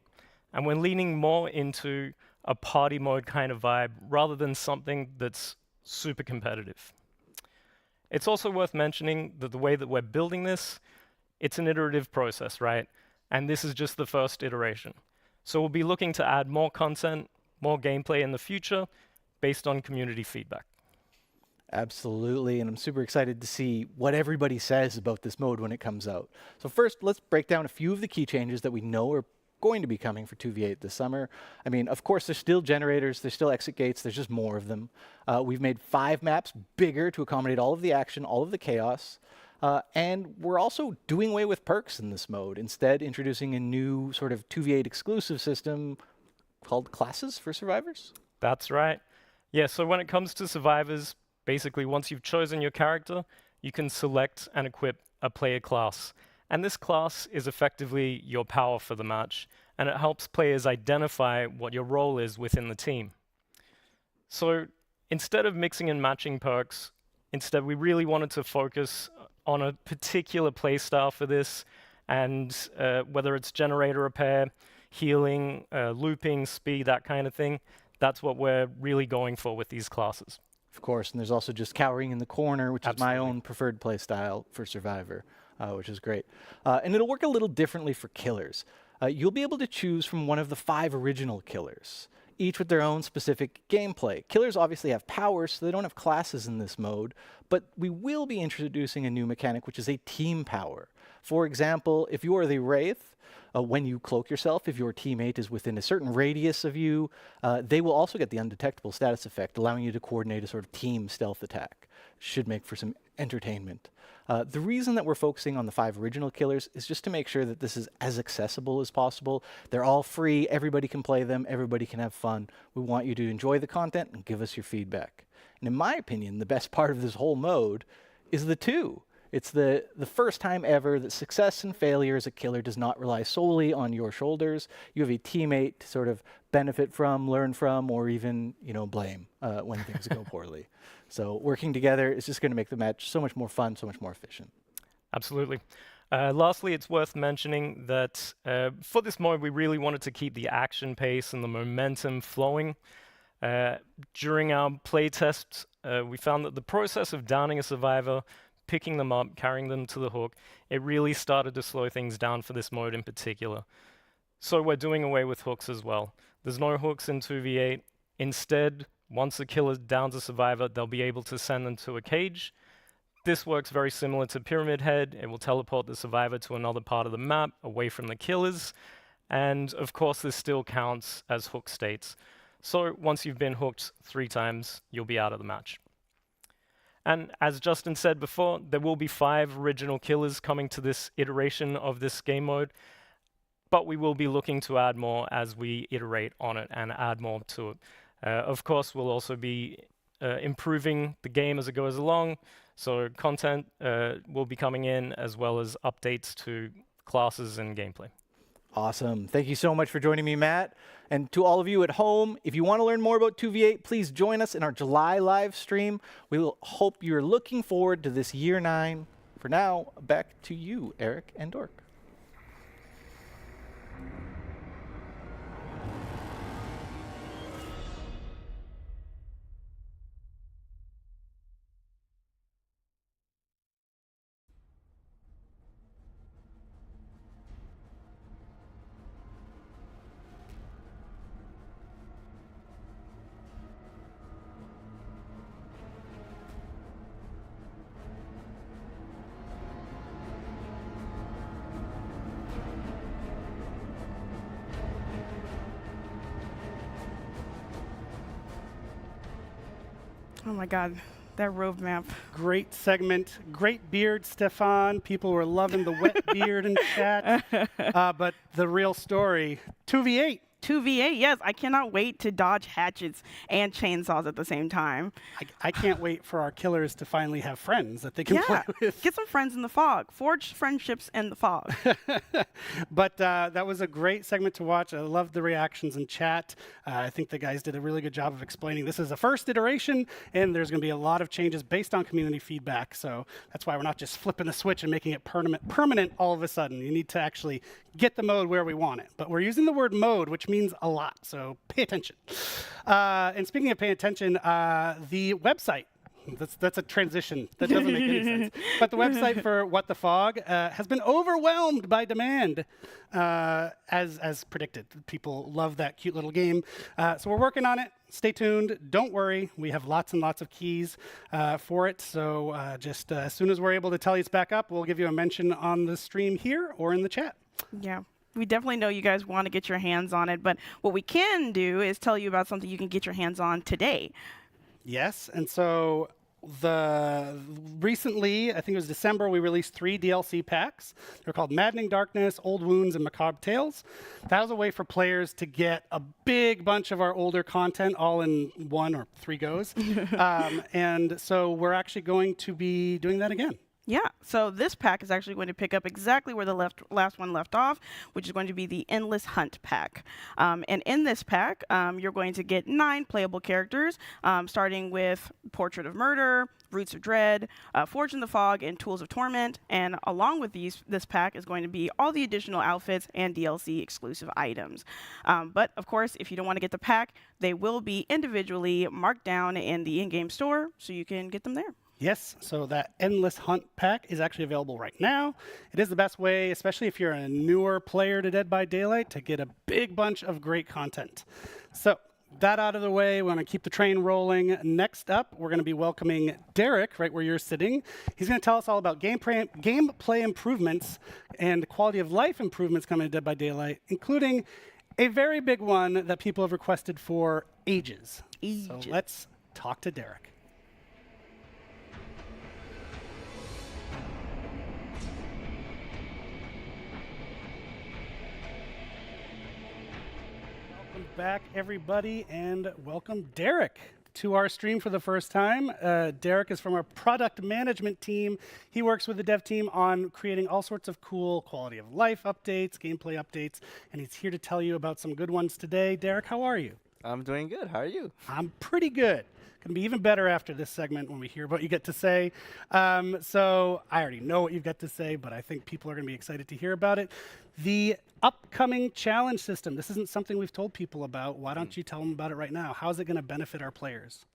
S11: and we're leaning more into a party mode kind of vibe rather than something that's super competitive. It's also worth mentioning that the way that we're building this, it's an iterative process, right? And this is just the first iteration. So we'll be looking to add more content, more gameplay in the future based on community feedback.
S10: Absolutely, and I'm super excited to see what everybody says about this mode when it comes out. So first, let's break down a few of the key changes that we know are going to be coming for 2v8 this summer. I mean, of course, there's still generators, there's still exit gates, there's just more of them. We've made 5 maps bigger to accommodate all of the action, all of the chaos. And we're also doing away with perks in this mode, instead introducing a new sort of 2v8 exclusive system called classes for survivors.
S11: That's right. Yeah, so when it comes to survivors, basically once you've chosen your character, you can select and equip a player class. And this class is effectively your power for the match, and it helps players identify what your role is within the team. So instead of mixing and matching perks, instead we really wanted to focus on a particular playstyle for this, and whether it's generator repair, healing, looping, speed, that kind of thing, that's what we're really going for with these classes.
S10: Of course, and there's also just cowering in the corner, which is my own preferred playstyle for Survivor. Which is great. And it'll work a little differently for killers. You'll be able to choose from one of the 5 original killers, each with their own specific gameplay. Killers obviously have powers, so they don't have classes in this mode, but we will be introducing a new mechanic, which is a team power. For example, if you are the Wraith, when you cloak yourself, if your teammate is within a certain radius of you, they will also get the undetectable status effect, allowing you to coordinate a sort of team stealth attack. Should make for some entertainment. The reason that we're focusing on the 5 original killers is just to make sure that this is as accessible as possible. They're all free, everybody can play them, everybody can have fun. We want you to enjoy the content and give us your feedback. And in my opinion, the best part of this whole mode is the 2. It's the first time ever that success and failure as a killer does not rely solely on your shoulders. You have a teammate to sort of benefit from, learn from, or even, blame when things go poorly. So working together is just going to make the match so much more fun, so much more efficient.
S11: Absolutely. Lastly, it's worth mentioning that for this mode, we really wanted to keep the action pace and the momentum flowing. During our playtests, we found that the process of downing a survivor, picking them up, carrying them to the hook, it really started to slow things down for this mode in particular. So we're doing away with hooks as well. There's no hooks in 2v8. Instead, once the killer downs a survivor, they'll be able to send them to a cage. This works very similar to Pyramid Head. It will teleport the survivor to another part of the map, away from the killers. And of course, this still counts as hook states. So once you've been hooked 3 times, you'll be out of the match. And as Justin said before, there will be 5 original killers coming to this iteration of this game mode, but we will be looking to add more as we iterate on it and add more to it. Of course, we'll also be improving the game as it goes along, so content will be coming in as well as updates to classes and gameplay.
S10: Awesome. Thank you so much for joining me, Matt. And to all of you at home, if you want to learn more about 2v8, please join us in our July live stream. We will hope you're looking forward to this year 9. For now, back to you, Eric and Dork.
S9: Oh my God, that roadmap.
S23: Great segment. Great beard, Stefan. People were loving the wet beard in chat. But the real story, 2v8.
S9: 2v8, yes. I cannot wait to dodge hatchets and chainsaws at the same time.
S23: I can't wait for our killers to finally have friends that they can play with.
S9: Get some friends in the fog. Forge friendships in the fog.
S23: But that was a great segment to watch. I loved the reactions in chat. I think the guys did a really good job of explaining this is a first iteration, and there's going to be a lot of changes based on community feedback. So that's why we're not just flipping the switch and making it permanent all of a sudden. You need to actually get the mode where we want it. But we're using the word mode, which means a lot, so pay attention. And speaking of paying attention, the website, that's a transition that doesn't make any sense. But the website for What the Fog has been overwhelmed by demand, as predicted. People love that cute little game. So we're working on it. Stay tuned. Don't worry. We have lots and lots of keys for it. So just as soon as we're able to tell you it's back up, we'll give you a mention on the stream here or in the chat.
S9: Yeah. We definitely know you guys want to get your hands on it, but what we can do is tell you about something you can get your hands on today.
S23: Yes, and so recently, I think it was December, we released 3 DLC packs. They're called Maddening Darkness, Old Wounds, and Macabre Tales. That was a way for players to get a big bunch of our older content all in 1 or 3 goes. And so we're actually going to be doing that again.
S9: Yeah, so this pack is actually going to pick up exactly where the last one left off, which is going to be the Endless Hunt pack. And in this pack, you're going to get 9 playable characters, starting with Portrait of Murder, Roots of Dread, Forge in the Fog, and Tools of Torment. And along with this pack is going to be all the additional outfits and DLC exclusive items. But of course, if you don't want to get the pack, they will be individually marked down in the in-game store, so you can get them there.
S23: Yes, so that Endless Hunt pack is actually available right now. It is the best way, especially if you're a newer player to Dead by Daylight, to get a big bunch of great content. So that out of the way, we want to keep the train rolling. Next up, we're going to be welcoming Derek, right where you're sitting. He's going to tell us all about gameplay improvements and quality of life improvements coming to Dead by Daylight, including a very big one that people have requested for ages. So let's talk to Derek. Back, everybody, and welcome Derek. to our stream for the first time. Derek is from our product management team. He works with the dev team on creating all sorts of cool quality of life updates, gameplay updates, and he's here to tell you about some good ones today. Derek, how are you?
S12: I'm doing good. How are you?
S23: I'm pretty good. Going to be even better after this segment when we hear what you get to say. So I already know what you've got to say, but I think people are going to be excited to hear about it. The upcoming challenge system. This isn't something we've told people about. Why don't you tell them about it right now? How is it going to benefit our players?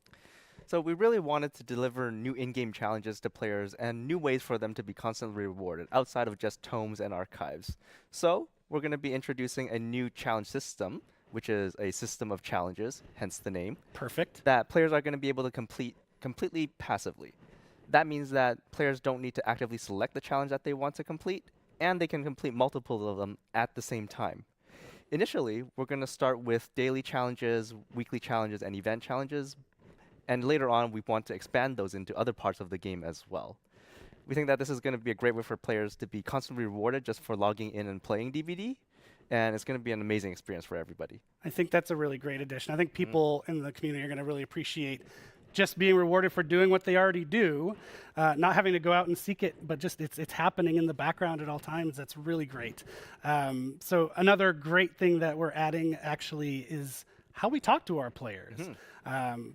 S12: So we really wanted to deliver new in-game challenges to players and new ways for them to be constantly rewarded outside of just tomes and archives. So we're going to be introducing a new challenge system, which is a system of challenges, hence the name.
S23: Perfect.
S12: That players are going to be able to complete completely passively. That means that players don't need to actively select the challenge that they want to complete, and they can complete multiple of them at the same time. Initially, we're going to start with daily challenges, weekly challenges, and event challenges, and later on, we want to expand those into other parts of the game as well. We think that this is going to be a great way for players to be constantly rewarded just for logging in and playing DBD, and it's going to be an amazing experience for everybody.
S23: I think that's a really great addition. I think people in the community are going to really appreciate just being rewarded for doing what they already do, not having to go out and seek it, but just it's happening in the background at all times. That's really great. So another great thing that we're adding actually is how we talk to our players.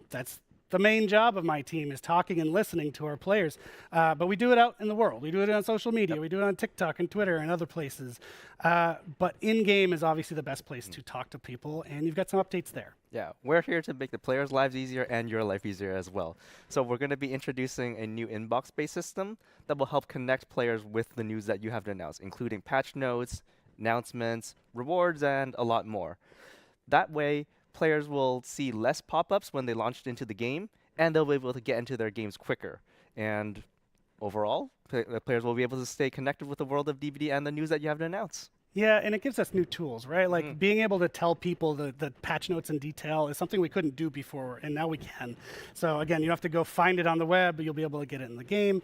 S23: That's the main job of my team, is talking and listening to our players. But we do it out in the world. We do it on social media. We do it on TikTok and Twitter and other places. But in-game is obviously the best place to talk to people, and you've got some updates there.
S12: Yeah, we're here to make the players' lives easier and your life easier as well. So we're going to be introducing a new inbox-based system that will help connect players with the news that you have to announce, including patch notes, announcements, rewards, and a lot more. That way, players will see less pop-ups when they launched into the game, and they'll be able to get into their games quicker. And overall, players will be able to stay connected with the world of DVD and the news that you have to announce.
S23: Yeah, and it gives us new tools, right? Like being able to tell people the patch notes in detail is something we couldn't do before, and now we can. So again, you don't have to go find it on the web, but you'll be able to get it in the game.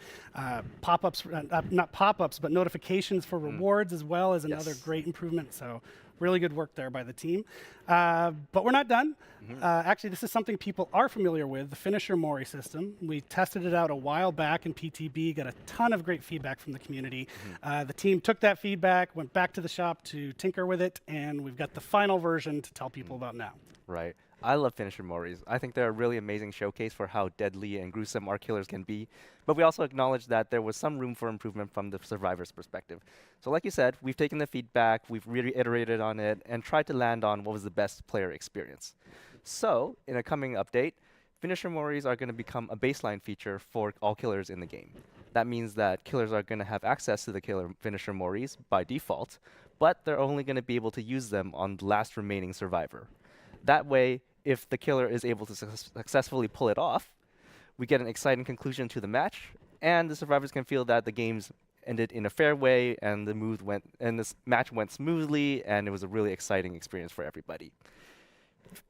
S23: Pop-ups, not pop-ups, but notifications for rewards as well is another great improvement. So really good work there by the team. But we're not done. Actually, this is something people are familiar with, the Finisher Mori system. We tested it out a while back in PTB, got a ton of great feedback from the community. The team took that feedback, went back to the shop to tinker with it, and we've got the final version to tell people about now.
S12: Right. I love Finisher Moris. I think they're a really amazing showcase for how deadly and gruesome our killers can be. But we also acknowledge that there was some room for improvement from the survivor's perspective. So like you said, we've taken the feedback, we've reiterated on it, and tried to land on what was the best player experience. So, in a coming update, Finisher Moris are going to become a baseline feature for all killers in the game. That means that killers are going to have access to the killer Finisher Moris by default, but they're only going to be able to use them on the last remaining survivor. That way, if the killer is able to successfully pull it off, we get an exciting conclusion to the match, and the survivors can feel that the game's ended in a fair way, and this match went smoothly, and it was a really exciting experience for everybody.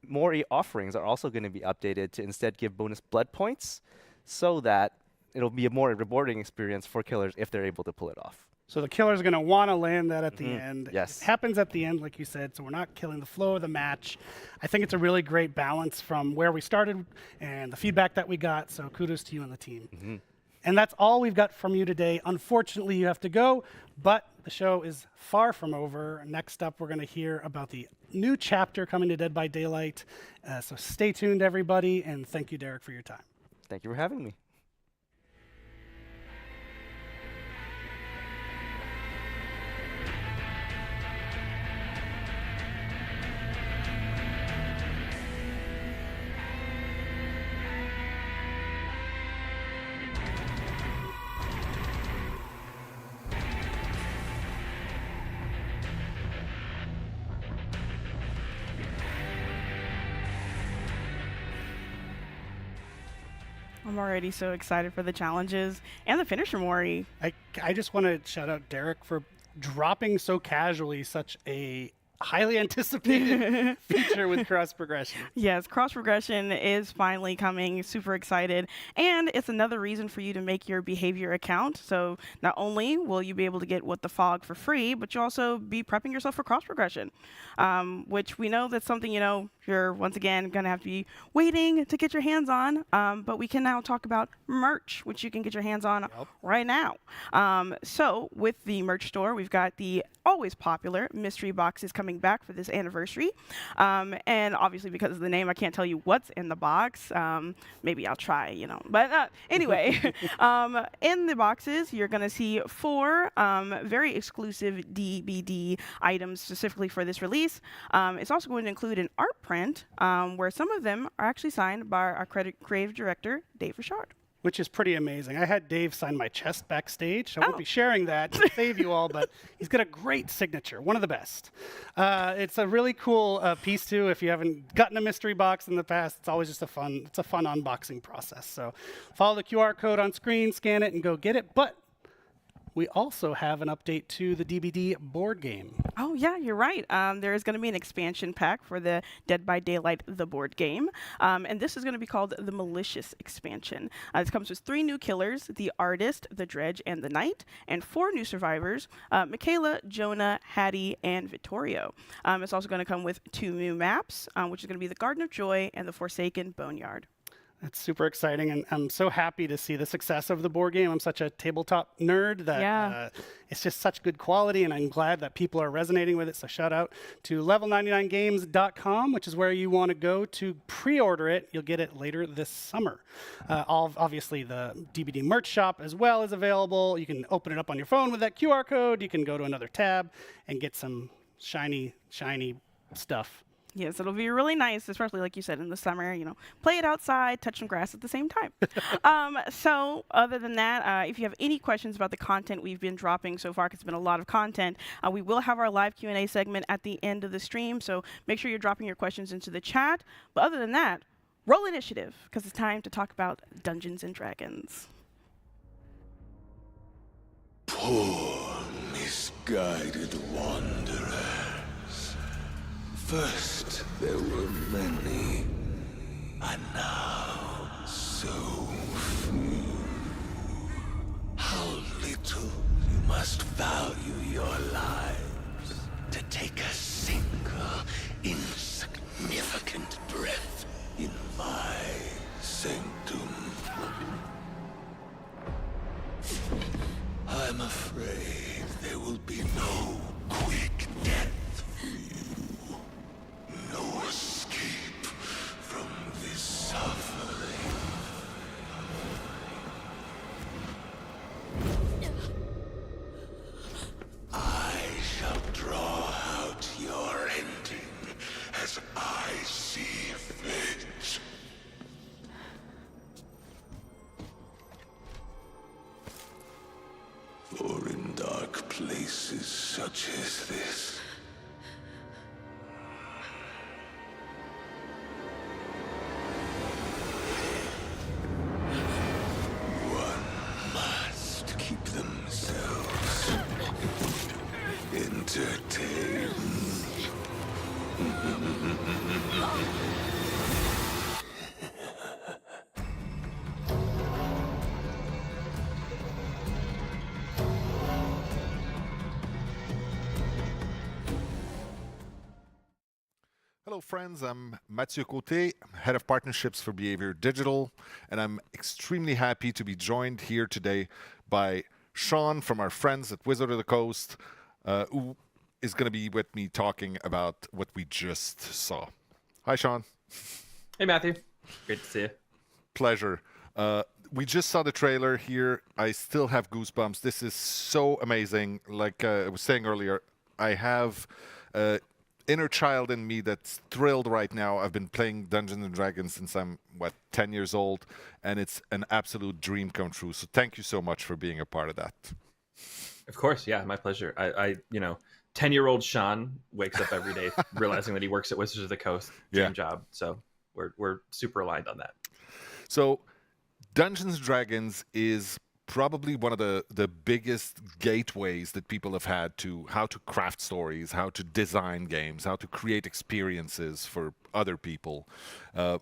S12: Mori offerings are also going to be updated to instead give bonus blood points, so that it'll be a more rewarding experience for killers if they're able to pull it off.
S23: So the killer's going to want to land that at the end.
S12: Yes.
S23: It happens at the end, like you said, so we're not killing the flow of the match. I think it's a really great balance from where we started and the feedback that we got, so kudos to you and the team. And that's all we've got from you today. Unfortunately, you have to go, but the show is far from over. Next up, we're going to hear about the new chapter coming to Dead by Daylight. So stay tuned, everybody, and thank you, Derek, for your time.
S12: Thank you for having me.
S9: I'm already so excited for the challenges and the Finisher Mori.
S23: I just want to shout out Derek for dropping so casually such a highly anticipated feature with cross progression.
S9: Yes, cross progression is finally coming. Super excited. And it's another reason for you to make your behavior account. So not only will you be able to get What the Fog for free, but you'll also be prepping yourself for cross progression, which we know that's something, you're once again going to have to be waiting to get your hands on. But we can now talk about merch, which you can get your hands on right now. So with the merch store, we've got the always popular mystery boxes coming back for this anniversary. And obviously because of the name, I can't tell you what's in the box. Maybe I'll try, But anyway, in the boxes, you're going to see 4 very exclusive DVD items specifically for this release. It's also going to include an art print where some of them are actually signed by our creative director, Dave Richard.
S23: Which is pretty amazing. I had Dave sign my chest backstage. So I won't be sharing that to save you all, but he's got a great signature, one of the best. It's a really cool piece too. If you haven't gotten a mystery box in the past, it's always just a fun unboxing process. So follow the QR code on screen, scan it, and go get it. But we also have an update to the DBD board game.
S9: Oh, yeah, you're right. There is going to be an expansion pack for the Dead by Daylight, the board game. And this is going to be called the Malicious expansion. This comes with 3 new killers, the Artist, the Dredge, and the Knight, and 4 new survivors, Michaela, Jonah, Hattie, and Vittorio. It's also going to come with 2 new maps, which is going to be the Garden of Joy and the Forsaken Boneyard.
S23: That's super exciting, and I'm so happy to see the success of the board game. I'm such a tabletop nerd that it's just such good quality, and I'm glad that people are resonating with it. So shout out to level99games.com, which is where you want to go to pre-order it. You'll get it later this summer. Obviously, the DVD merch shop as well is available. You can open it up on your phone with that QR code. You can go to another tab and get some shiny stuff.
S9: Yes, it'll be really nice, especially like you said in the summer, play it outside, touch some grass at the same time. So other than that, if you have any questions about the content we've been dropping so far, because it's been a lot of content, we will have our live Q&A segment at the end of the stream. So make sure you're dropping your questions into the chat. But other than that, roll initiative, because it's time to talk about Dungeons and Dragons.
S13: Poor, misguided wanderer. First there were many, and now so few. How little you must value your lives to take a single insignificant breath in my sanctum. I'm afraid there will be no quick death for you. No escape from this suffering. I shall draw out your ending as I see fit. For in dark places such as this, entertained.
S14: Hello friends, I'm Mathieu Côté, Head of Partnerships for Behavior Digital, and I'm extremely happy to be joined here today by Sean from our friends at Wizard of the Coast, who is going to be with me talking about what we just saw. Hi, Sean.
S15: Hey, Matthew. Great to see you.
S14: Pleasure. We just saw the trailer here. I still have goosebumps. This is so amazing. Like I was saying earlier, I have an inner child in me that's thrilled right now. I've been playing Dungeons and Dragons since I'm, 10 years old, and it's an absolute dream come true. So thank you so much for being a part of that.
S15: Of course, yeah, my pleasure. I 10-year-old Sean wakes up every day realizing that he works at Wizards of the Coast. Dream job. So we're super aligned on that.
S14: So Dungeons & Dragons is probably one of the biggest gateways that people have had to how to craft stories, how to design games, how to create experiences for other people.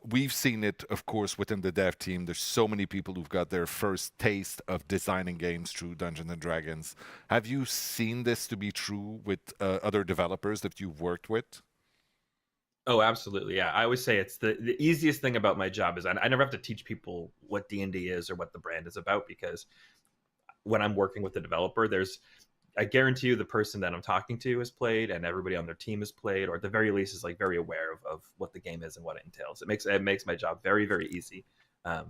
S14: We've seen it, of course, within the dev team. There's so many people who've got their first taste of designing games through Dungeons and Dragons. Have you seen this to be true with other developers that you've worked with?
S15: Oh, absolutely. Yeah. I always say it's the easiest thing about my job is I never have to teach people what D&D is or what the brand is about, because when I'm working with the developer, I guarantee you the person that I'm talking to has played and everybody on their team has played, or at the very least is like very aware of what the game is and what it entails. It makes my job very, very easy. I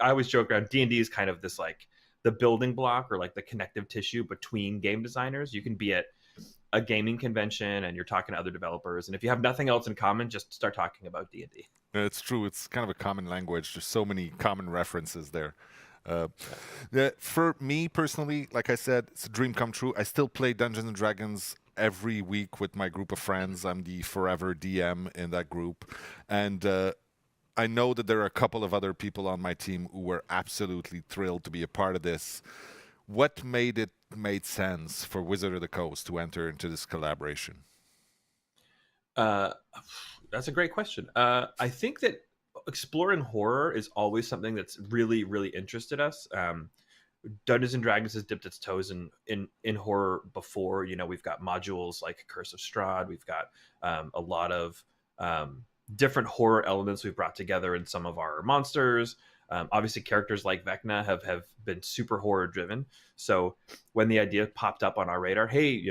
S15: always joke around, D&D is kind of this like the building block or like the connective tissue between game designers. You can be at a gaming convention and you're talking to other developers, and if you have nothing else in common, just start talking about D&D.
S14: It's true. It's kind of a common language. There's so many common references there. For me personally, like I said, it's a dream come true. I still play Dungeons and Dragons every week with my group of friends. I'm the forever DM in that group, and I know that there are a couple of other people on my team who were absolutely thrilled to be a part of this. What made sense for Wizard of the Coast to enter into this collaboration?
S15: That's a great question. I think that exploring horror is always something that's really, really interested us. Dungeons and Dragons has dipped its toes in horror before. We've got modules like Curse of Strahd. We've got a lot of different horror elements we've brought together in some of our monsters. Obviously, characters like Vecna have been super horror driven. So when the idea popped up on our radar, hey,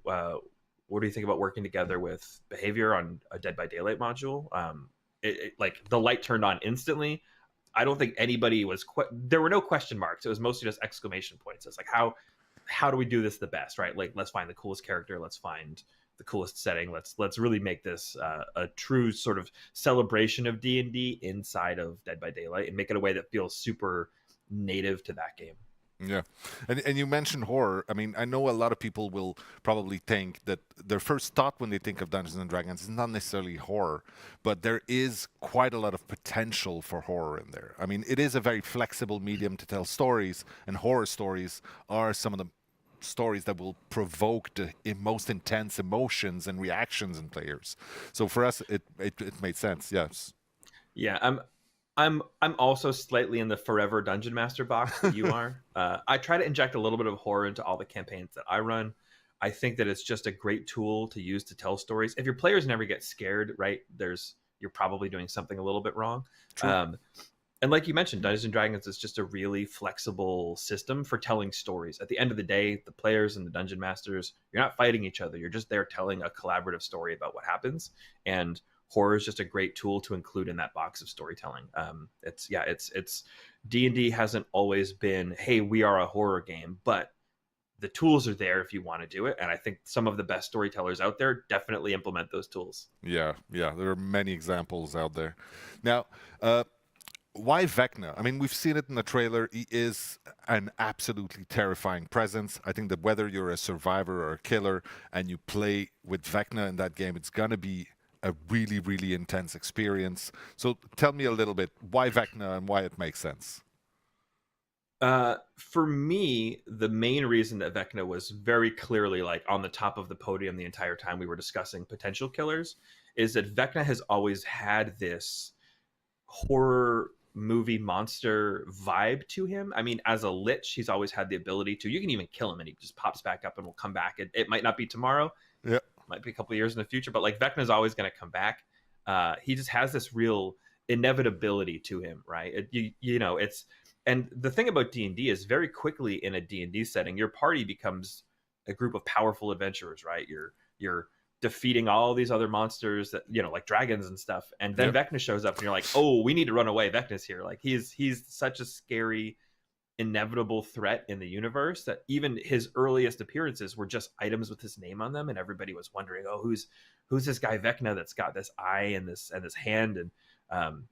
S15: what do you think about working together with Behavior on a Dead by Daylight module? Like the light turned on instantly. I don't think anybody there were no question marks. It was mostly just exclamation points. It's like, how do we do this the best, right? Like, let's find the coolest character. Let's find the coolest setting. Let's really make this a true sort of celebration of D&D inside of Dead by Daylight and make it a way that feels super native to that game.
S14: Yeah. And you mentioned horror. I mean, I know a lot of people will probably think that their first thought when they think of Dungeons and Dragons is not necessarily horror, but there is quite a lot of potential for horror in there. I mean, it is a very flexible medium to tell stories, and horror stories are some of the stories that will provoke the most intense emotions and reactions in players. So for us, it made sense. Yes.
S15: Yeah. I'm also slightly in the forever dungeon master box that you are. I try to inject a little bit of horror into all the campaigns that I run. I think that it's just a great tool to use to tell stories. If your players never get scared, right, you're probably doing something a little bit wrong. And like you mentioned, Dungeons and Dragons is just a really flexible system for telling stories. At the end of the day, the players and the dungeon masters, you're not fighting each other. You're just there telling a collaborative story about what happens. And horror is just a great tool to include in that box of storytelling. It's D&D hasn't always been, hey, we are a horror game, but the tools are there if you want to do it. And I think some of the best storytellers out there definitely implement those tools.
S14: Yeah. There are many examples out there. Now, why Vecna? I mean, we've seen it in the trailer. He is an absolutely terrifying presence. I think that whether you're a survivor or a killer and you play with Vecna in that game, it's going to be a really, really intense experience. So tell me a little bit, why Vecna and why it makes sense?
S15: For me, the main reason that Vecna was very clearly like on the top of the podium the entire time we were discussing potential killers is that Vecna has always had this horror movie monster vibe to him. I mean, as a lich, he's always had the ability to, you can even kill him and he just pops back up and will come back. It might not be tomorrow.
S14: Yeah.
S15: Might be a couple of years in the future, but like Vecna's always going to come back. He just has this real inevitability to him, right? And the thing about D&D is very quickly in a D&D setting, your party becomes a group of powerful adventurers, right? You're defeating all these other monsters that, like dragons and stuff. And then Vecna shows up and you're like, oh, we need to run away. Vecna's here. Like he's such a scary, inevitable threat in the universe that even his earliest appearances were just items with his name on them. And everybody was wondering, oh, who's this guy Vecna that's got this eye and this hand. And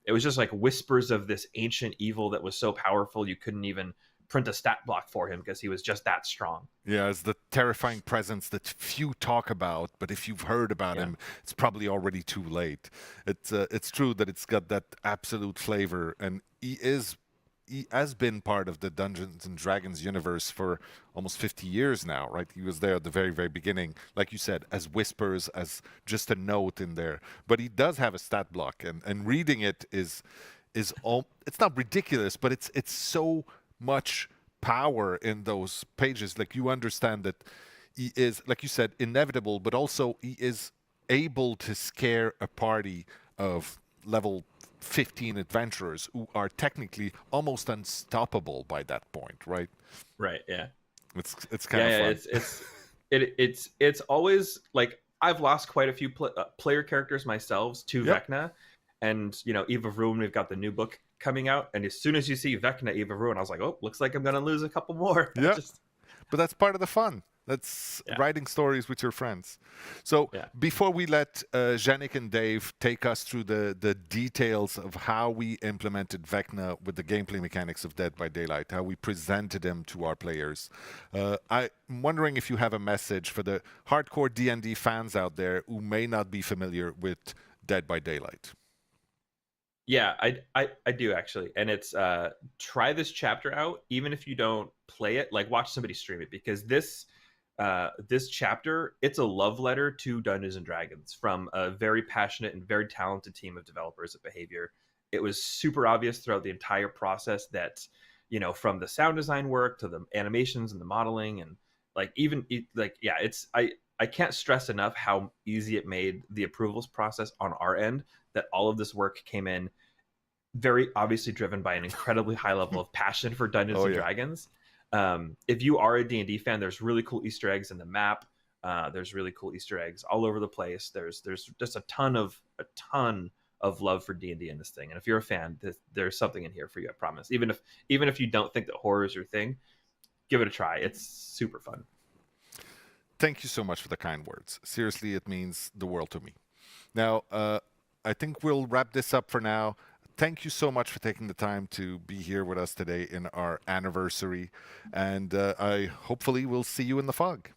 S15: it was just like whispers of this ancient evil that was so powerful you couldn't even print a stat block for him because he was just that strong.
S14: Yeah, it's the terrifying presence that few talk about, but if you've heard about him, it's probably already too late. It's true that it's got that absolute flavor, and he is he has been part of the Dungeons and Dragons universe for almost 50 years now, right? He was there at the very, very beginning, like you said, as whispers, as just a note in there. But he does have a stat block, and reading it is all. It's not ridiculous, but it's so much power in those pages. Like, you understand that he is, like you said, inevitable, but also he is able to scare a party of level 15 adventurers who are technically almost unstoppable by that point, right?
S15: Right. Yeah.
S14: It's kind of fun.
S15: It's always like, I've lost quite a few player characters myself to Vecna, and Eve of Ruin. We've got the new book coming out, and as soon as you see Vecna, Eve of Ruin, I was like, oh, looks like I'm gonna lose a couple more.
S14: Yeah. But that's part of the fun. That's writing stories with your friends. So before we let Yannick and Dave take us through the details of how we implemented Vecna with the gameplay mechanics of Dead by Daylight, how we presented them to our players, I'm wondering if you have a message for the hardcore D&D fans out there who may not be familiar with Dead by Daylight.
S15: Yeah, I do actually. And it's try this chapter out, even if you don't play it, like watch somebody stream it, because this chapter, it's a love letter to Dungeons and Dragons from a very passionate and very talented team of developers at Behavior. It was super obvious throughout the entire process that, from the sound design work to the animations and the modeling, and I can't stress enough how easy it made the approvals process on our end, that all of this work came in very obviously driven by an incredibly high level of passion for Dungeons and Dragons. If you are a D&D fan, there's really cool Easter eggs in the map. There's really cool Easter eggs all over the place. There's just a ton of love for D&D in this thing. And if you're a fan, there's something in here for you, I promise. Even if you don't think that horror is your thing, give it a try. It's super fun.
S14: Thank you so much for the kind words. Seriously, it means the world to me. Now, I think we'll wrap this up for now. Thank you so much for taking the time to be here with us today in our anniversary. And I hopefully will see you in the fog.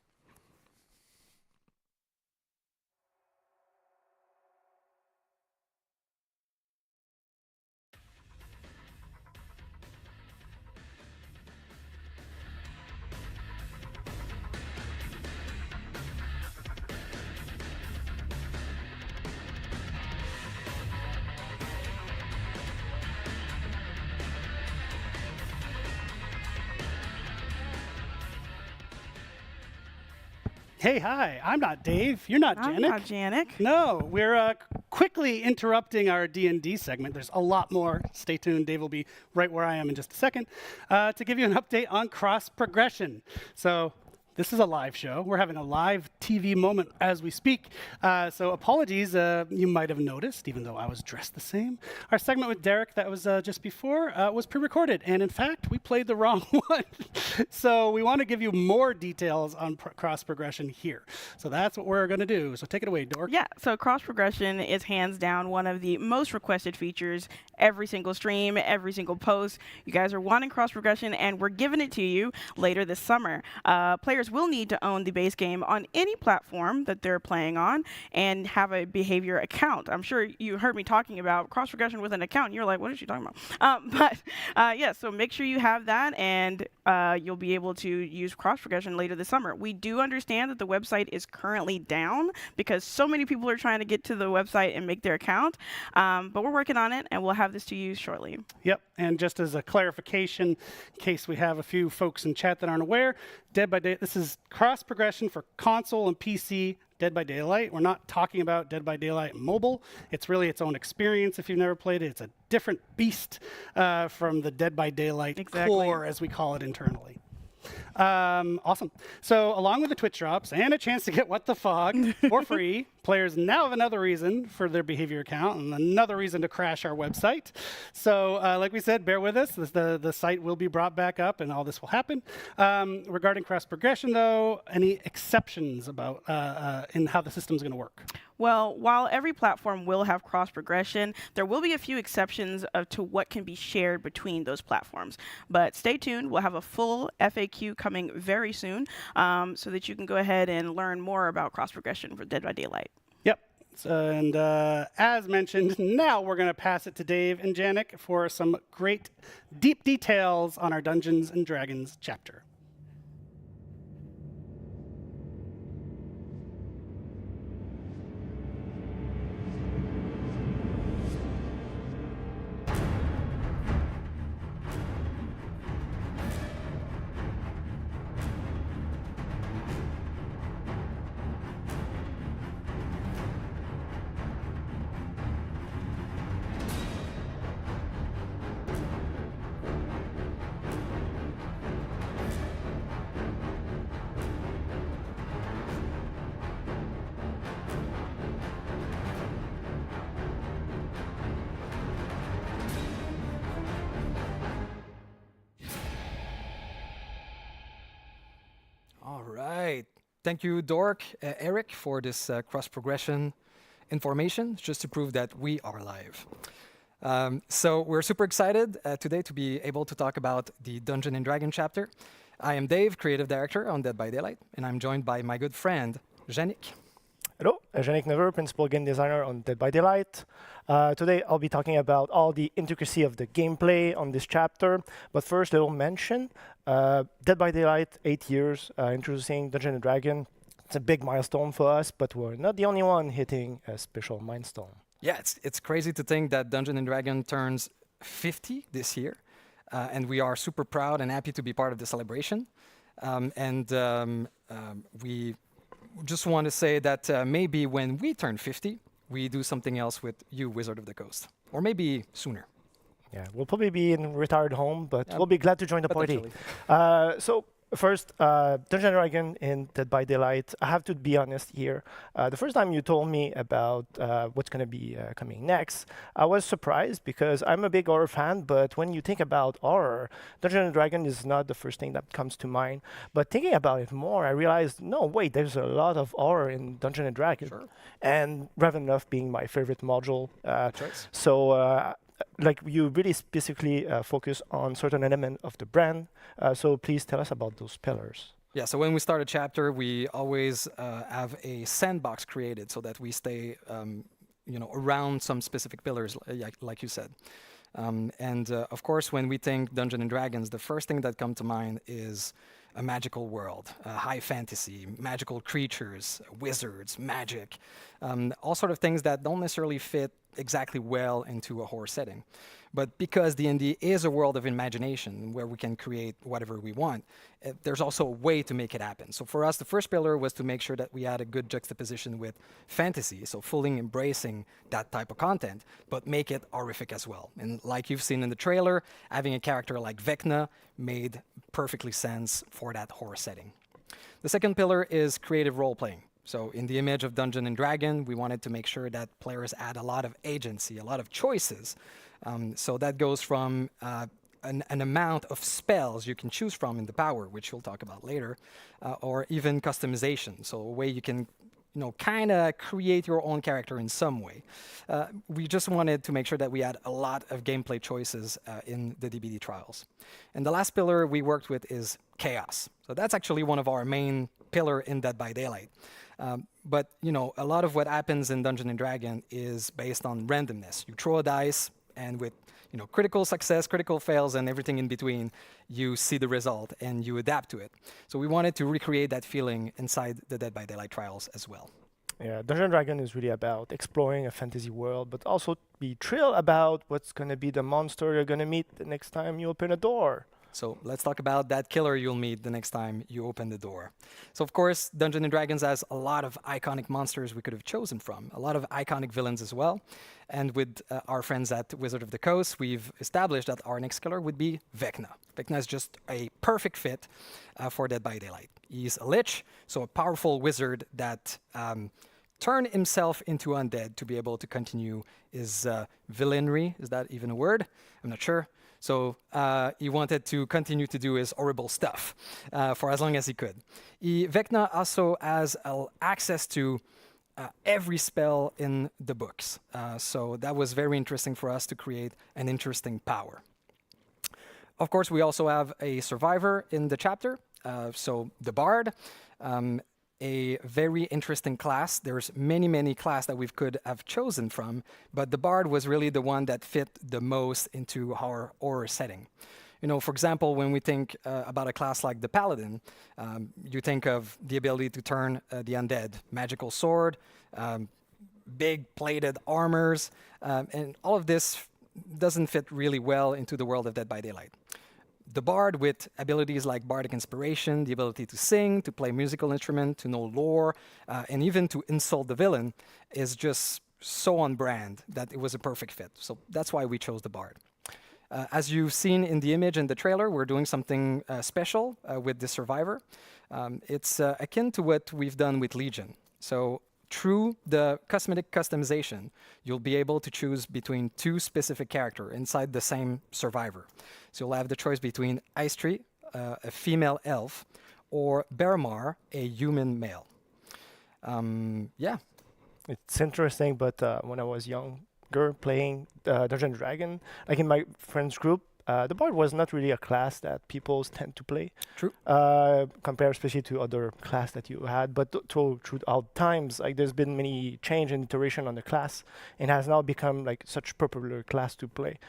S23: Hey, hi, I'm not Dave. You're not Janik.
S9: I'm not Janik.
S23: No, we're quickly interrupting our D&D segment. There's a lot more. Stay tuned. Dave will be right where I am in just a second to give you an update on cross-progression. So this is a live show. We're having a live TV moment as we speak. So apologies, you might have noticed, even though I was dressed the same. Our segment with Derek that was just before was pre-recorded. And in fact, we played the wrong one. So we want to give you more details on cross-progression here. So that's what we're going to do. So take it away, Dork.
S9: Yeah, so cross-progression is hands down one of the most requested features every single stream, every single post. You guys are wanting cross-progression, and we're giving it to you later this summer. Players will need to own the base game on any platform that they're playing on and have a behavior account. I'm sure you heard me talking about cross-progression with an account, and you're like, what is she talking about? Yeah, so make sure you have that, and you'll be able to use cross-progression later this summer. We do understand that the website is currently down because so many people are trying to get to the website and make their account, but we're working on it, and we'll have this to you shortly.
S23: Yep, and just as a clarification, in case we have a few folks in chat that aren't aware, Dead by Daylight, this is cross-progression for console and PC Dead by Daylight. We're not talking about Dead by Daylight mobile. It's really its own experience if you've never played it. It's a different beast from the Dead by Daylight core, as we call it internally. Awesome. So along with the Twitch drops and a chance to get What the Fog for free, players now have another reason for their behavior account and another reason to crash our website. So like we said, bear with us. The site will be brought back up and all this will happen. Regarding cross progression though, any exceptions about in how the system's going to work?
S9: Well, while every platform will have cross-progression, there will be a few exceptions to what can be shared between those platforms. But stay tuned. We'll have a full FAQ coming very soon so that you can go ahead and learn more about cross-progression for Dead by Daylight.
S23: Yep. And as mentioned, now we're going to pass it to Dave and Janik for some great deep details on our Dungeons and Dragons chapter.
S1: All right. Thank you, Dork, Eric, for this cross-progression information, just to prove that we are live. So we're super excited today to be able to talk about the Dungeon and Dragon chapter. I am Dave, creative director on Dead by Daylight, and I'm joined by my good friend, Janik.
S17: Hello, Janik Never, principal game designer on Dead by Daylight. Today I'll be talking about all the intricacy of the gameplay on this chapter. But first, a little mention. Dead by Daylight, 8 years, introducing Dungeon and Dragon. It's a big milestone for us, but we're not the only one hitting a special milestone.
S1: Yeah, it's crazy to think that Dungeon and Dragon turns 50 this year. And we are super proud and happy to be part of the celebration. We just want to say that maybe when we turn 50, we do something else with you, Wizard of the Coast. Or maybe sooner.
S17: Yeah, we'll probably be in retired home, but we'll be glad to join the party. So first, Dungeon & Dragon in Dead by Daylight. I have to be honest here. The first time you told me about what's going to be coming next, I was surprised because I'm a big horror fan, but when you think about horror, Dungeon & Dragon is not the first thing that comes to mind. But thinking about it more, I realized, no, wait, there's a lot of horror in Dungeon & Dragon.
S1: Sure.
S17: And Ravenloft being my favorite module. So like you really specifically focus on certain element of the brand. So please tell us about those pillars.
S1: Yeah, so when we start a chapter, we always have a sandbox created so that we stay, around some specific pillars, like you said. Of course, when we think Dungeons and Dragons, the first thing that comes to mind is a magical world, high fantasy, magical creatures, wizards, magic, all sort of things that don't necessarily fit exactly well into a horror setting. But because D&D is a world of imagination where we can create whatever we want, there's also a way to make it happen. So for us, the first pillar was to make sure that we had a good juxtaposition with fantasy, so fully embracing that type of content, but make it horrific as well. And like you've seen in the trailer, having a character like Vecna made perfectly sense for that horror setting. The second pillar is creative role-playing. So in the image of Dungeon & Dragon, we wanted to make sure that players had a lot of agency, a lot of choices. So that goes from an amount of spells you can choose from in the power, which we'll talk about later, or even customization. So a way you can kind of create your own character in some way. We just wanted to make sure that we had a lot of gameplay choices in the DBD trials. And the last pillar we worked with is chaos. So that's actually one of our main pillar in Dead by Daylight. But a lot of what happens in Dungeon & Dragon is based on randomness. You throw a dice, and with critical success, critical fails, and everything in between, you see the result and you adapt to it. So we wanted to recreate that feeling inside the Dead by Daylight trials as well.
S17: Yeah, Dungeon & Dragon is really about exploring a fantasy world, but also be thrilled about what's going to be the monster you're going to meet the next time you open a door.
S1: So let's talk about that killer you'll meet the next time you open the door. So of course, Dungeons & Dragons has a lot of iconic monsters we could have chosen from, a lot of iconic villains as well. And with our friends at Wizard of the Coast, we've established that our next killer would be Vecna. Vecna is just a perfect fit for Dead by Daylight. He's a lich, so a powerful wizard that turned himself into undead to be able to continue his villainy. Is that even a word? I'm not sure. So he wanted to continue to do his horrible stuff for as long as he could. Vecna also has access to every spell in the books. So that was very interesting for us to create an interesting power. Of course, we also have a survivor in the chapter, so the Bard. a very interesting class. There's many classes that we could have chosen from, but the Bard was really the one that fit the most into our horror setting. You know, for example, when we think about a class like the Paladin, you think of the ability to turn the undead, magical sword, big plated armors, and all of this doesn't fit really well into the world of Dead by Daylight. The Bard, with abilities like bardic inspiration, the ability to sing, to play musical instrument, to know lore, and even to insult the villain, is just so on brand that it was a perfect fit. So that's why we chose the Bard. As you've seen in the image and the trailer, we're doing something special with the Survivor. It's akin to what we've done with Legion. So through the cosmetic customization, you'll be able to choose between 2 specific characters inside the same Survivor. So you'll have the choice between Ice Tree, a female elf, or Bearmar, a human male. Yeah.
S17: It's interesting, but when I was younger playing Dungeons & Dragons, like in my friends group, the Bard was not really a class that people tend to play.
S1: True.
S17: Compared especially to other class that you had. But throughout times, like there's been many change and iteration on the class, and has now become like such popular class to play.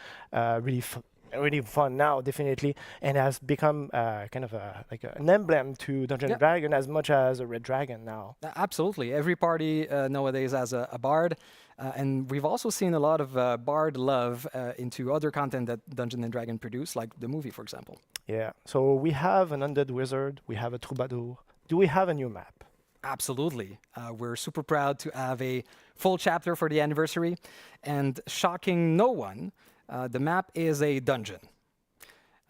S17: Really fun now, definitely, and has become kind of an emblem to Dungeons & Dragons as much as a Red Dragon now.
S1: Absolutely. Every party nowadays has a Bard. And we've also seen a lot of Bard love into other content that Dungeons & Dragons produce, like the movie, for example.
S17: Yeah. So we have an Undead Wizard. We have a Troubadour. Do we have a new map?
S1: Absolutely. We're super proud to have a full chapter for the anniversary. And shocking no one, the map is a dungeon.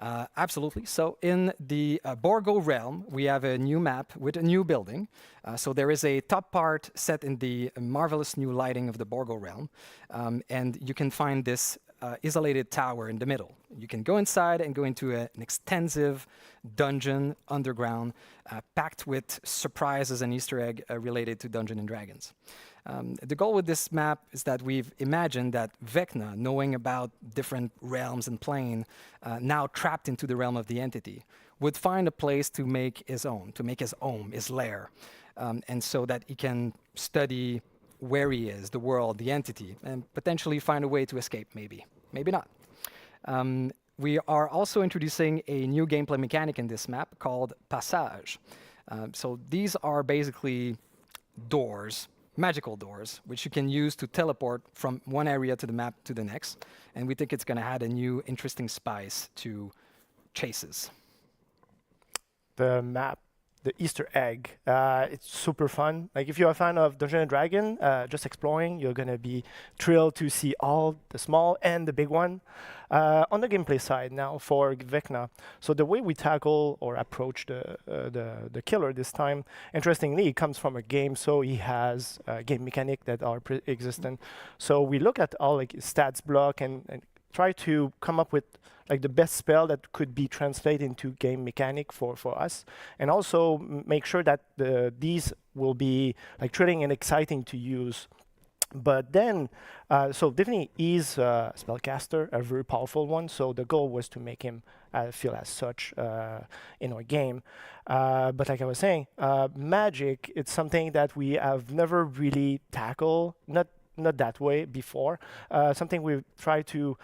S1: Absolutely. So in the Borgo realm, we have a new map with a new building. So there is a top part set in the marvelous new lighting of the Borgo realm. And you can find this isolated tower in the middle. You can go inside and go into an extensive dungeon underground, packed with surprises and Easter egg related to Dungeons and Dragons. The goal with this map is that we've imagined that Vecna, knowing about different realms and plane, now trapped into the realm of the entity, would find a place to make his own, his lair, and so that he can study where he is, the world, the entity, and potentially find a way to escape, maybe not. We are also introducing a new gameplay mechanic in this map called Passage. So these are basically doors, magical doors, which you can use to teleport from one area to the map to the next. And we think it's going to add a new interesting spice to chases.
S17: The map, the Easter egg, it's super fun. Like if you're a fan of Dungeons & Dragons, just exploring, you're going to be thrilled to see all the small and the big one. On the gameplay side now for Vecna, so the way we tackle or approach the killer this time, interestingly, it comes from a game, so he has game mechanic that are pre-existent. So we look at all like stats block and try to come up with like the best spell that could be translated into game mechanic for us, and also make sure that these will be like thrilling and exciting to use. But then, so definitely he's a spellcaster, a very powerful one. So the goal was to make him feel as such in our game. But like I was saying, magic, it's something that we have never really tackled, not that way before. Something we've tried to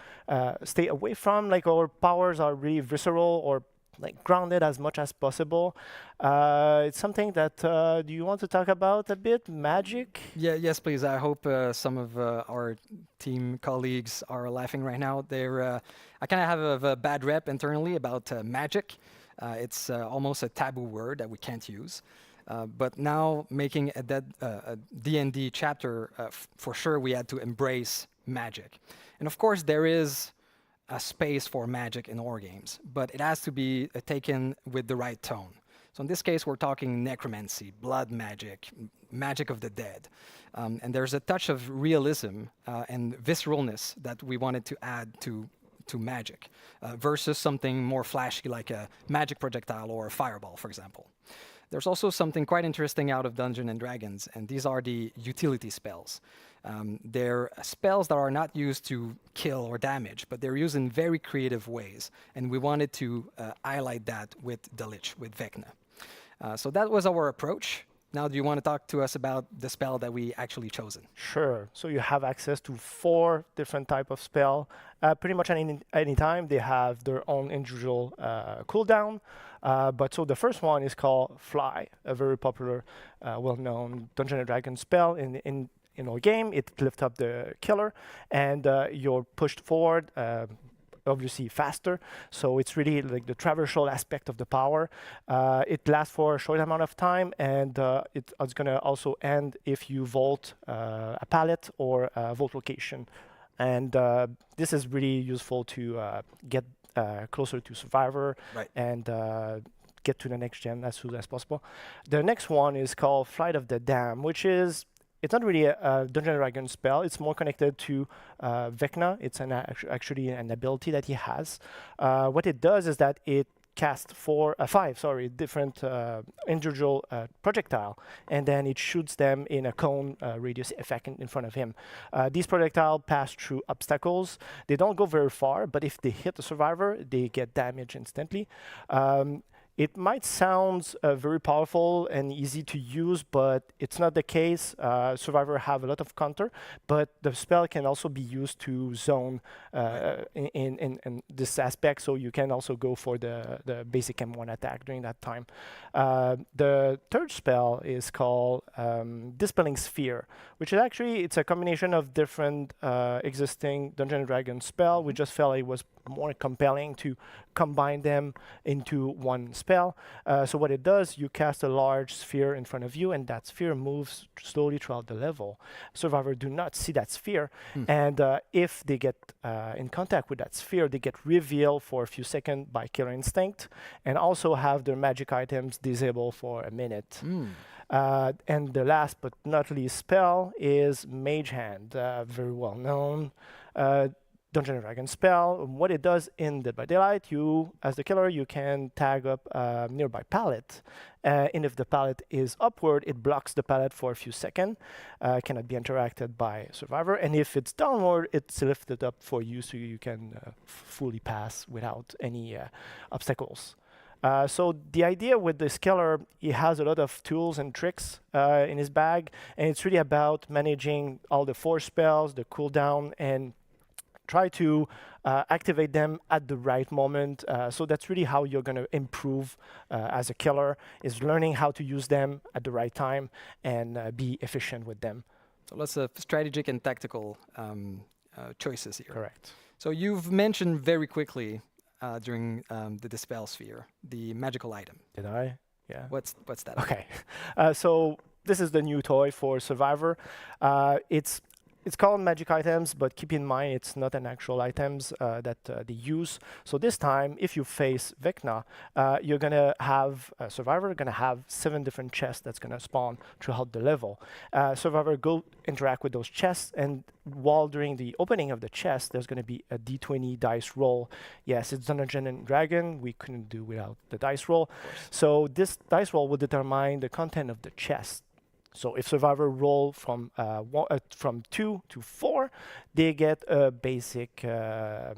S17: stay away from. Like our powers are really visceral or like grounded as much as possible. It's something that, do you want to talk about a bit? Magic?
S1: Yes, please. I hope some of our team colleagues are laughing right now. I kind of have a bad rep internally about magic. It's almost a taboo word that we can't use. But now making a D&D chapter, for sure we had to embrace magic. And of course there is a space for magic in horror games, but it has to be taken with the right tone. So in this case, we're talking necromancy, blood magic, magic of the dead. And there's a touch of realism and visceralness that we wanted to add to magic versus something more flashy like a magic projectile or a fireball, for example. There's also something quite interesting out of Dungeons and Dragons, and these are the utility spells. They're spells that are not used to kill or damage, but they're used in very creative ways. And we wanted to highlight that with the Lich, with Vecna. So that was our approach. Now, do you want to talk to us about the spell that we actually chosen?
S17: Sure. So you have access to 4 different type of spell. Pretty much any time they have their own individual cooldown. But so the first one is called Fly, a very popular, well-known Dungeons and Dragons spell in our game. It lifts up the killer, and you're pushed forward. Obviously faster, so it's really like the traversal aspect of the power. It lasts for a short amount of time, and it's going to also end if you vault a pallet or a vault location. And this is really useful to get closer to Survivor and get to the next gen as soon as possible. The next one is called Flight of the Dam, which is it's not really a Dungeons and Dragons spell. It's more connected to Vecna. It's actually an ability that he has. What it does is that it casts 5 different individual projectile, and then it shoots them in a cone radius effect in front of him. These projectiles pass through obstacles. They don't go very far, but if they hit the survivor, they get damaged instantly. It might sound very powerful and easy to use, but it's not the case. Survivor have a lot of counter, but the spell can also be used to zone in this aspect, so you can also go for the basic M1 attack during that time. The third spell is called Dispelling Sphere, which is actually, it's a combination of different existing Dungeons and Dragons spell. We just felt it was more compelling to combine them into one spell. So what it does, you cast a large sphere in front of you, and that sphere moves slowly throughout the level. Survivors do not see that sphere, and if they get in contact with that sphere, they get revealed for a few seconds by Killer Instinct, and also have their magic items disabled for a minute. And the last but not least spell is Mage Hand, very well known Dungeons and Dragons spell. What it does in Dead by Daylight, you, as the killer, you can tag up a nearby pallet. And if the pallet is upward, it blocks the pallet for a few seconds, cannot be interacted by Survivor. And if it's downward, it's lifted up for you so you can fully pass without any obstacles. So the idea with this killer, he has a lot of tools and tricks in his bag, and it's really about managing all the force spells, the cooldown, and try to activate them at the right moment. So that's really how you're going to improve as a killer, is learning how to use them at the right time and be efficient with them.
S1: So lots of strategic and tactical choices here.
S17: Correct.
S1: So you've mentioned very quickly during the Dispel Sphere, the magical item.
S17: Did I? Yeah.
S1: What's that?
S17: Okay. So this is the new toy for Survivor. It's called magic items, but keep in mind it's not an actual items that they use. So this time, if you face Vecna, you're gonna have Survivor gonna have 7 different chests that's gonna spawn throughout the level. Survivor go interact with those chests, and while during the opening of the chest, there's gonna be a D20 dice roll. Yes, it's Dungeons and Dragons. We couldn't do without the dice roll. So this dice roll will determine the content of the chest. So if Survivor roll from 2 to 4, they get a basic Dead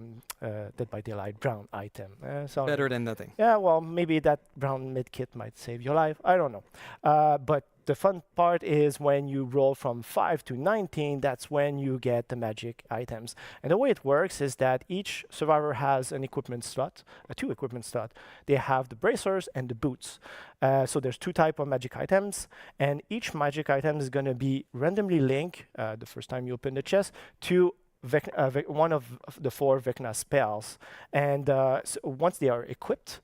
S17: by Daylight brown item.
S1: Better than nothing.
S17: Yeah, well, maybe that brown medkit might save your life. I don't know. But the fun part is when you roll from 5 to 19, that's when you get the magic items. And the way it works is that each Survivor has an equipment slot, 2 equipment slots. They have the bracers and the boots. So there's 2 types of magic items, and each magic item is going to be randomly linked the first time you open the chest to one of the 4 Vecna spells. And so once they are equipped,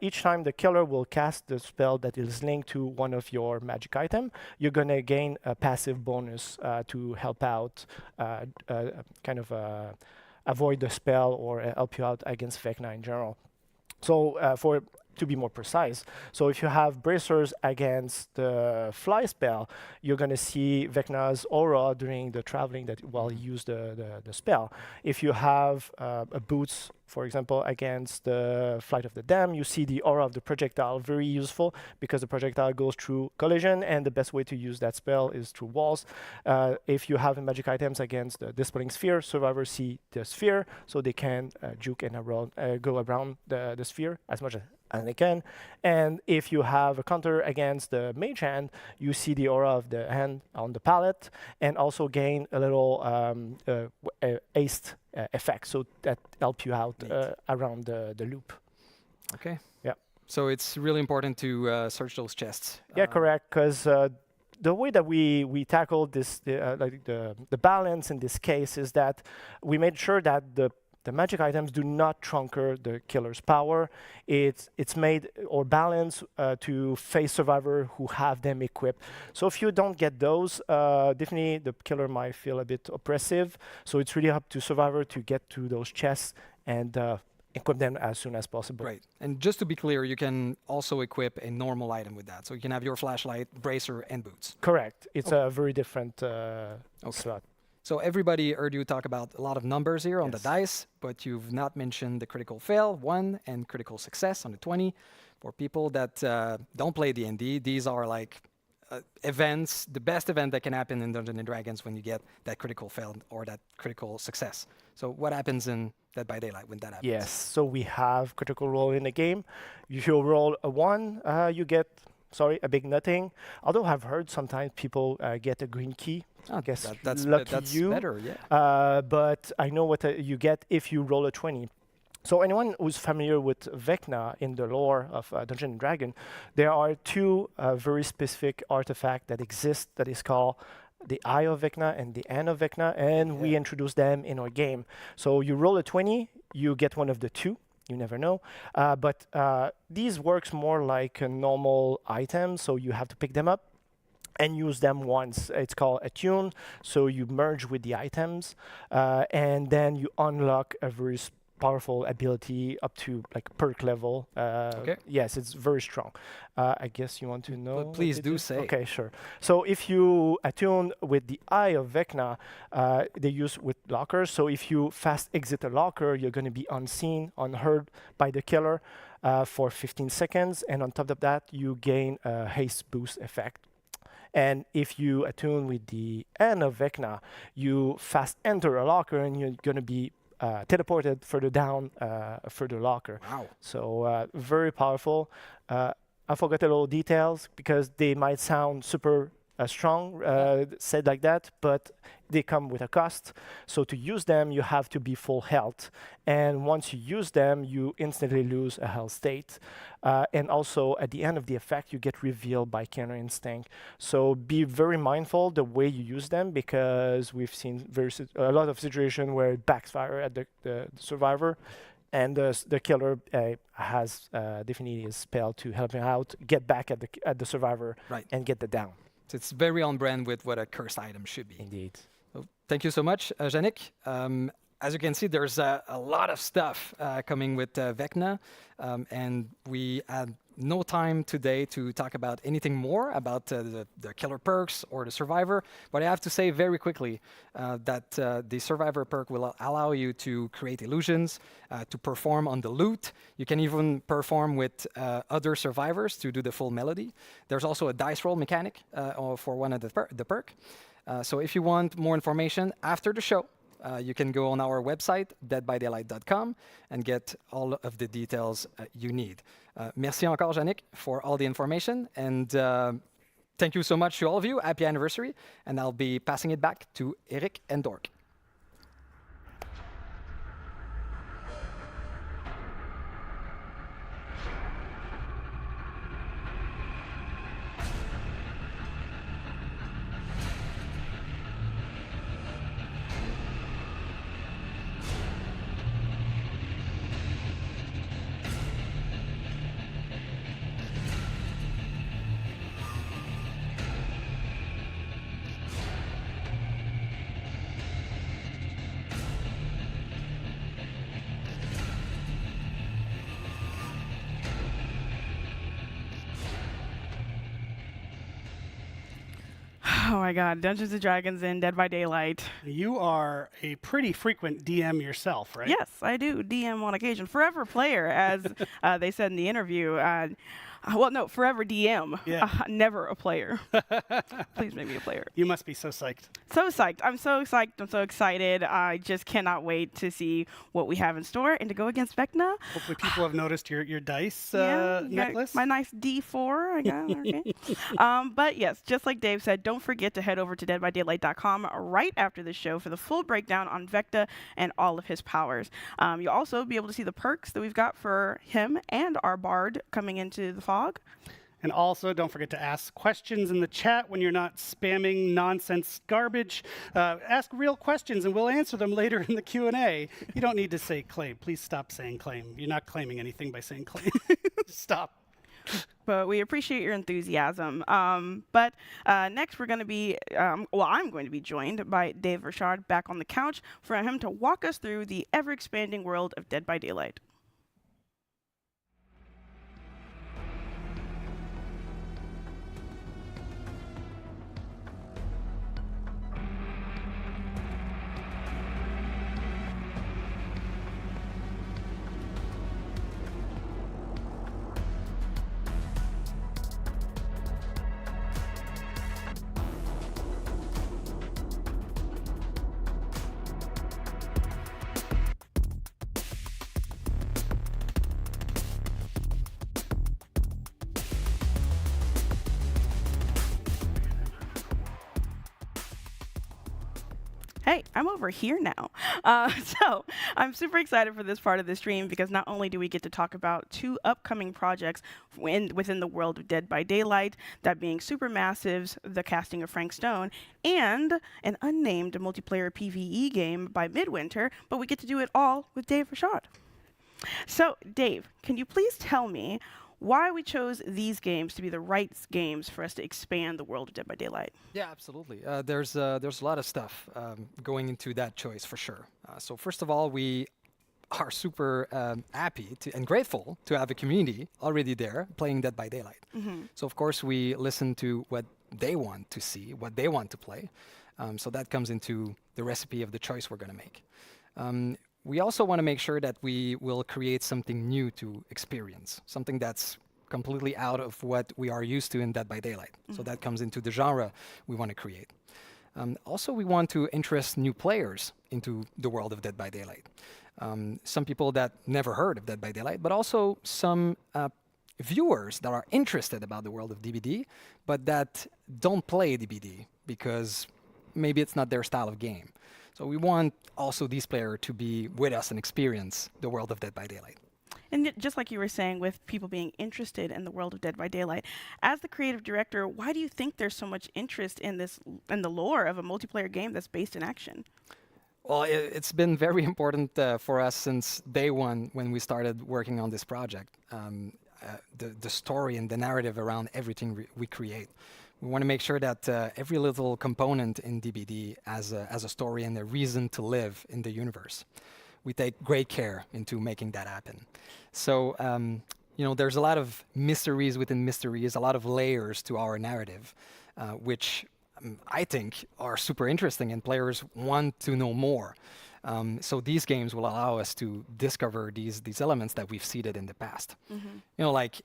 S17: each time the killer will cast the spell that is linked to one of your magic item, you're going to gain a passive bonus to help out, avoid the spell or help you out against Vecna in general. So to be more precise, so if you have bracers against the fly spell, you're going to see Vecna's aura during the traveling that while you use the spell. If you have a boots, for example, against the Flight of the Dam, you see the aura of the projectile, very useful because the projectile goes through collision, and the best way to use that spell is through walls. If you have magic items against the Dispelling Sphere, Survivors see the sphere, so they can juke and go around the sphere as much Anakin. And if you have a counter against the mage hand, you see the aura of the hand on the palette, and also gain a little haste effect, so that help you out around the loop.
S1: Okay.
S17: Yeah.
S1: So it's really important to search those chests.
S17: Yeah, correct. Because the way that we tackled this, the balance in this case is that we made sure that the magic items do not trunker the killer's power. It's made or balanced to face survivor who have them equipped. So if you don't get those, definitely the killer might feel a bit oppressive. So it's really up to survivor to get to those chests and equip them as soon as possible.
S1: Right. And just to be clear, you can also equip a normal item with that. So you can have your flashlight, bracer, and boots.
S17: Correct. It's a very different slot.
S1: So everybody heard you talk about a lot of numbers here on the dice, but you've not mentioned the critical fail, 1, and critical success on the 20. For people that don't play D&D, these are like events, the best event that can happen in Dungeons & Dragons when you get that critical fail or that critical success. So what happens in Dead by Daylight when that happens?
S17: Yes, so we have critical roll in the game. If you roll a 1, you get, a big nothing. Although I've heard sometimes people get a green key. I guess
S1: that's
S17: lucky
S1: better, yeah.
S17: But I know what you get if you roll a 20. So anyone who's familiar with Vecna in the lore of Dungeons & Dragons, there are 2 very specific artifacts that exist that is called the Eye of Vecna and the Hand of Vecna, and we introduce them in our game. So you roll a 20, you get one of the 2. You never know. But these works more like a normal item, so you have to pick them up and use them once. It's called attune, so you merge with the items, and then you unlock a very powerful ability up to like perk level.
S1: Okay.
S17: Yes, it's very strong. I guess you want to know.
S1: But please do say.
S17: Okay, sure. So if you attune with the Eye of Vecna, they use with lockers. So if you fast exit a locker, you're going to be unseen, unheard by the killer for 15 seconds. And on top of that, you gain a haste boost effect. And if you attune with the Hand of Vecna, you fast enter a locker and you're going to be teleported further down, further locker.
S1: Wow.
S17: So very powerful. I forgot a little details because they might sound super strong, said like that, but they come with a cost. So to use them, you have to be full health. And once you use them, you instantly lose a health state. And also at the end of the effect, you get revealed by counter instinct. So be very mindful the way you use them, because we've seen a lot of situations where it backfires at the survivor. And the killer has definitely a spell to help him out, get back at the survivor, and get the down.
S1: So it's very on brand with what a cursed item should be.
S17: Indeed.
S1: So thank you so much, Yannick. As you can see, there's a lot of stuff coming with Vecna, and we had no time today to talk about anything more about the killer perks or the survivor, but I have to say very quickly that the survivor perk will allow you to create illusions, to perform on the lute. You can even perform with other survivors to do the full melody. There's also a dice roll mechanic for one of the perk. So if you want more information after the show, you can go on our website, deadbydaylight.com, and get all of the details you need. Merci encore, Yannick, for all the information. And thank you so much to all of you. Happy anniversary. And I'll be passing it back to Eric and Dork.
S20: Oh my God, Dungeons & Dragons and Dead by Daylight.
S23: You are a pretty frequent DM yourself, right?
S20: Yes, I do DM on occasion. Forever player, as they said in the interview.
S9: Well, no, forever DM.
S23: Yeah.
S9: Never a player. Please make me a player.
S23: You must be so psyched.
S9: So psyched. I'm so psyched. I'm so excited. I just cannot wait to see what we have in store and to go against Vecna.
S23: Hopefully people have noticed your dice
S9: Yeah,
S23: necklace.
S9: my nice D4. I got okay. But yes, just like Dave said, don't forget to head over to deadbydaylight.com right after the show for the full breakdown on Vecna and all of his powers. You'll also be able to see the perks that we've got for him and our bard coming into the fog.
S23: And also, don't forget to ask questions in the chat when you're not spamming nonsense garbage. Ask real questions, and we'll answer them later in the Q&A. You don't need to say claim. Please stop saying claim. You're not claiming anything by saying claim. Stop.
S9: But we appreciate your enthusiasm. But next, we're going to be, I'm going to be joined by Dave Richard back on the couch for him to walk us through the ever-expanding world of Dead by Daylight. Hey, I'm over here now. So I'm super excited for this part of the stream because not only do we get to talk about 2 upcoming projects within the world of Dead by Daylight, that being Supermassive's The Casting of Frank Stone, and an unnamed multiplayer PvE game by Midwinter, but we get to do it all with Dave Richard. So, Dave, can you please tell me why we chose these games to be the right games for us to expand the world of Dead by Daylight?
S1: Yeah, absolutely. There's a lot of stuff going into that choice for sure. So first of all, we are super happy and grateful to have a community already there playing Dead by Daylight. So of course we listen to what they want to see, what they want to play. So that comes into the recipe of the choice we're going to make. We also want to make sure that we will create something new to experience, something that's completely out of what we are used to in Dead by Daylight. So that comes into the genre we want to create. Also, we want to interest new players into the world of Dead by Daylight. Some people that never heard of Dead by Daylight, but also some viewers that are interested about the world of DBD, but that don't play DBD because maybe it's not their style of game. So we want also these players to be with us and experience the world of Dead by Daylight.
S9: And just like you were saying, with people being interested in the world of Dead by Daylight, as the creative director, why do you think there's so much interest in the lore of a multiplayer game that's based in action?
S1: Well, it's been very important for us since day one when we started working on this project. The story and the narrative around everything we create. We want to make sure that every little component in DBD has a story and a reason to live in the universe. We take great care into making that happen. So, there's a lot of mysteries within mysteries, a lot of layers to our narrative, which I think are super interesting and players want to know more. So these games will allow us to discover these elements that we've seeded in the past. Like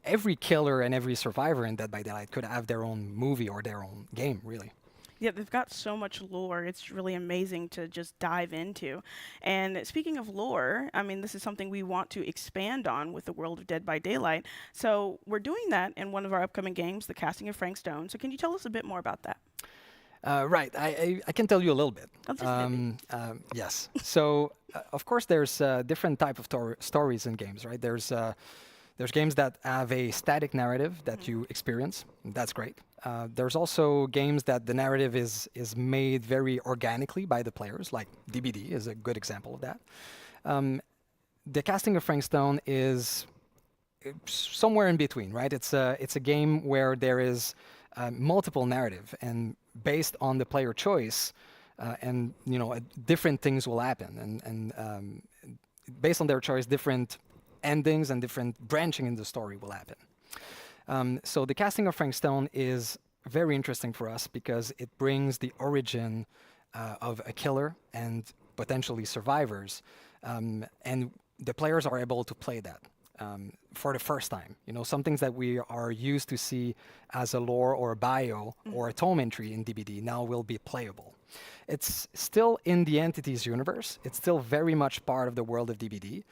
S1: every killer and every survivor in Dead by Daylight could have their own movie or their own game, really.
S9: Yeah, they've got so much lore. It's really amazing to just dive into. And speaking of lore, I mean, this is something we want to expand on with the world of Dead by Daylight. So we're doing that in one of our upcoming games, The Casting of Frank Stone. So can you tell us a bit more about that?
S1: Right, I can tell you a little bit. Yes. So, of course, there's different type of stories in games, right? There's games that have a static narrative that you experience. That's great. There's also games that the narrative is made very organically by the players, like DBD is a good example of that. The Casting of Frank Stone is somewhere in between, right? It's a game where there is multiple narrative, and based on the player choice, different things will happen, and based on their choice, different endings and different branching in the story will happen. So the Casting of Frank Stone is very interesting for us because it brings the origin of a killer and potentially survivors, and the players are able to play that. for the first time. You know, some things that we are used to see as a lore or a bio or a tome entry in DBD now will be playable. It's still in the Entities universe. It's still very much part of the world of DBD,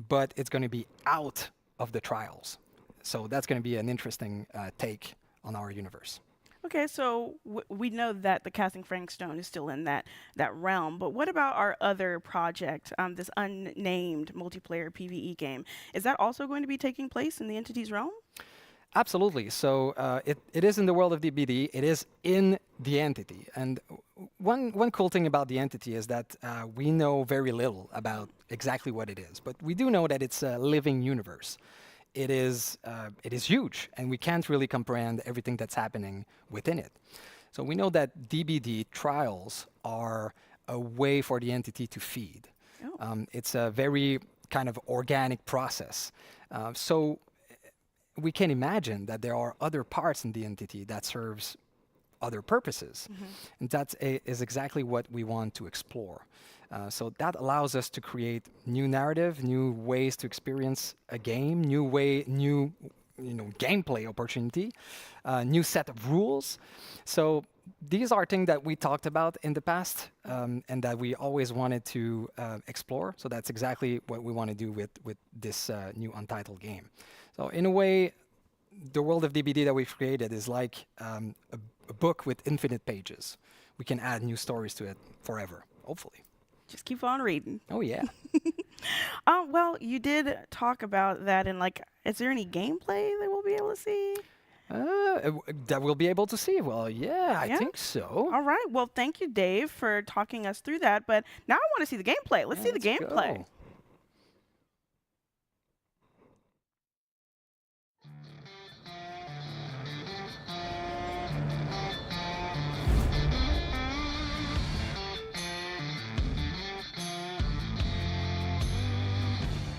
S1: but it's going to be out of the trials. So that's going to be an interesting take on our universe.
S9: Okay, so we know that the Casting Frankstone is still in that realm, but what about our other project, this unnamed multiplayer PvE game? Is that also going to be taking place in the Entities realm?
S1: Absolutely. So it is in the world of DBD. It is in the Entity. And one cool thing about the Entity is that we know very little about exactly what it is, but we do know that it's a living universe. It is huge, and we can't really comprehend everything that's happening within it. So we know that DBD trials are a way for the Entity to feed. It's a very kind of organic process. So we can imagine that there are other parts in the Entity that serves other purposes. And that is exactly what we want to explore. So that allows us to create new narrative, new ways to experience a game, new gameplay opportunity, new set of rules. So these are things that we talked about in the past and that we always wanted to explore. So that's exactly what we want to do with this new Untitled game. So in a way, the world of DBD that we've created is like a book with infinite pages. We can add new stories to it forever, hopefully.
S9: Just keep on reading.
S1: Oh, yeah.
S9: Well, you did talk about that, and is there any gameplay that we'll be able to see?
S1: That we'll be able to see. Well, yeah, I think so.
S9: All right. Well, thank you, Dave, for talking us through that. But now I want to see the gameplay. Let's see the gameplay.
S1: Go.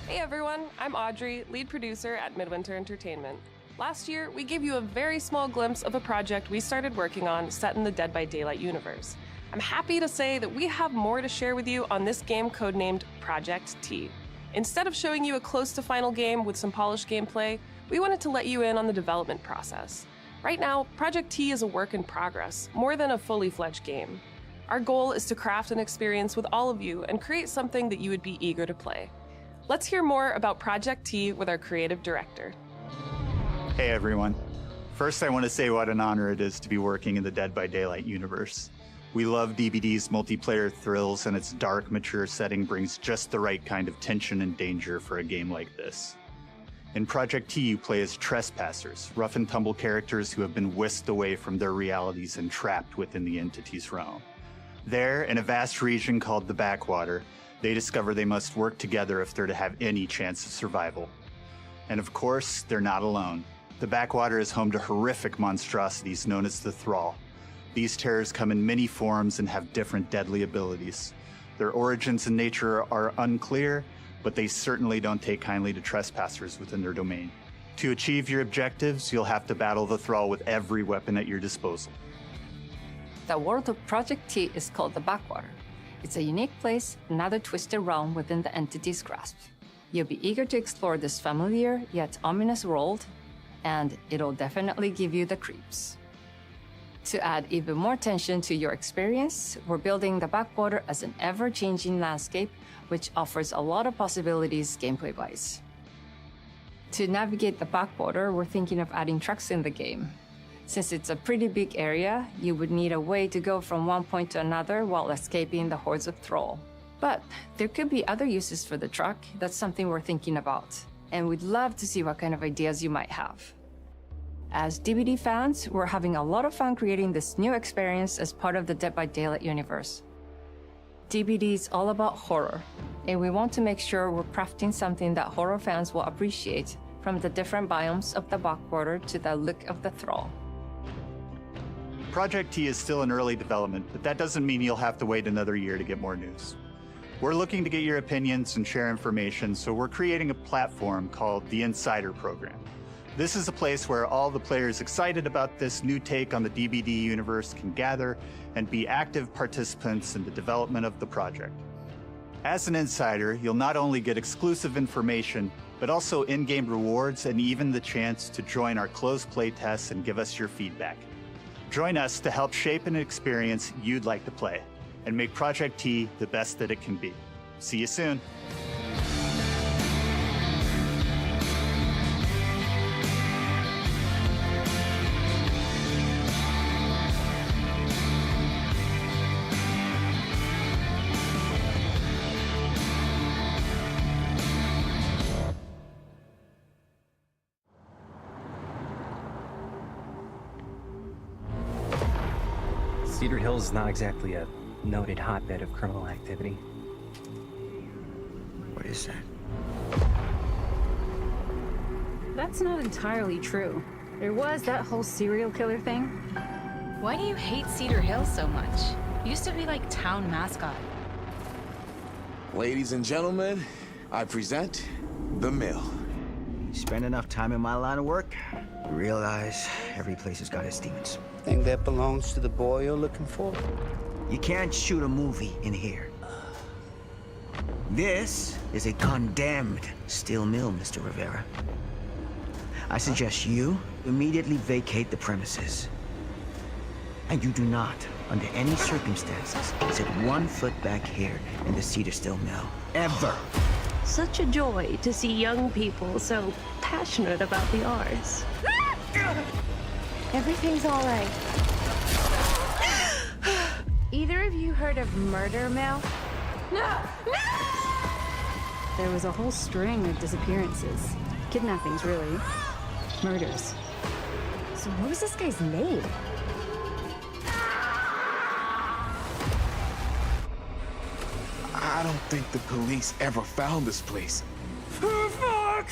S2: Hey everyone, I'm Audrey, lead producer at Midwinter Entertainment. Last year, we gave you a very small glimpse of a project we started working on set in the Dead by Daylight universe. I'm happy to say that we have more to share with you on this game codenamed Project T. Instead of showing you a close to final game with some polished gameplay, we wanted to let you in on the development process. Right now, Project T is a work in progress, more than a fully fledged game. Our goal is to craft an experience with all of you and create something that you would be eager to play. Let's hear more about Project T with our creative director.
S8: Hey everyone. First, I want to say what an honor it is to be working in the Dead by Daylight universe. We love DBD's multiplayer thrills, and its dark, mature setting brings just the right kind of tension and danger for a game like this. In Project T, you play as trespassers, rough and tumble characters who have been whisked away from their realities and trapped within the Entity's realm. There, in a vast region called the Backwater, they discover they must work together if they're to have any chance of survival. And of course, they're not alone. The Backwater is home to horrific monstrosities known as the Thrall. These terrors come in many forms and have different deadly abilities. Their origins and nature are unclear, but they certainly don't take kindly to trespassers within their domain. To achieve your objectives, you'll have to battle the Thrall with every weapon at your disposal.
S18: The world of Project T is called the Backwater. It's a unique place, another twisted realm within the Entity's grasp. You'll be eager to explore this familiar yet ominous world, and it'll definitely give you the creeps. To add even more tension to your experience, we're building the Backwater as an ever-changing landscape, which offers a lot of possibilities gameplay-wise. To navigate the Backwater, we're thinking of adding trucks in the game. Since it's a pretty big area, you would need a way to go from one point to another while escaping the hordes of Thrall. But there could be other uses for the truck. That's something we're thinking about, and we'd love to see what kind of ideas you might have. As DBD fans, we're having a lot of fun creating this new experience as part of the Dead by Daylight universe. DBD is all about horror, and we want to make sure we're crafting something that horror fans will appreciate, from the different biomes of the Backwater to the look of the Thrall.
S8: Project T is still in early development, but that doesn't mean you'll have to wait another year to get more news. We're looking to get your opinions and share information, so we're creating a platform called the Insider Program. This is a place where all the players excited about this new take on the DBD universe can gather and be active participants in the development of the project. As an insider, you'll not only get exclusive information, but also in-game rewards and even the chance to join our closed playtests and give us your feedback. Join us to help shape an experience you'd like to play and make Project T the best that it can be. See you soon.
S3: Cedar Hills is not exactly a noted hotbed of criminal activity.
S6: What is that?
S19: That's not entirely true. There was that whole serial killer thing.
S24: Why do you hate Cedar Hills so much? Used to be like town mascot.
S13: Ladies and gentlemen, I present The Mill.
S6: You spend enough time in my line of work, you realize every place has got its demons.
S25: Think that belongs to the boy you're looking for?
S6: You can't shoot a movie in here. This is a condemned steel mill, Mr. Rivera. I suggest you immediately vacate the premises. And you do not, under any circumstances, set 1 foot back here in the Cedar Steel Mill. Ever.
S26: Such a joy to see young people so passionate about the arts.
S24: Everything's all right.
S19: Either of you heard of Murder Mill?
S24: No!
S19: There was a whole string of disappearances. Kidnappings, really. Murders. So what was this guy's name?
S13: I don't think the police ever found this place.
S26: Fuck!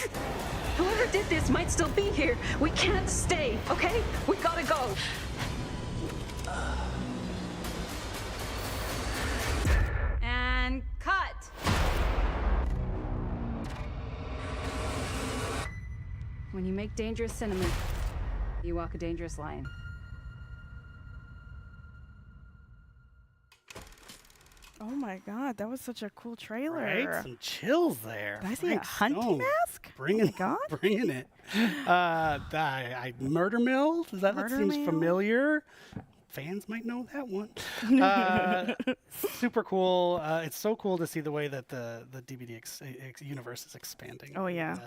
S26: Whoever did this might still be here. We can't stay, okay? We gotta go.
S19: And cut! When you make dangerous cinema, you walk a dangerous line.
S9: Oh my god, that was such a cool trailer.
S23: Right? Some chills there.
S9: Did I see
S23: Frank
S9: a hunting
S23: Stone.
S9: mask?
S23: Bringing,
S9: God.
S23: bringing it. Murder Mill? Does that
S9: Murder
S23: seems
S9: Mill?
S23: familiar? Fans might know that one. Super cool. It's so cool to see the way that the DBD universe is expanding.
S9: Oh, yeah.
S23: And,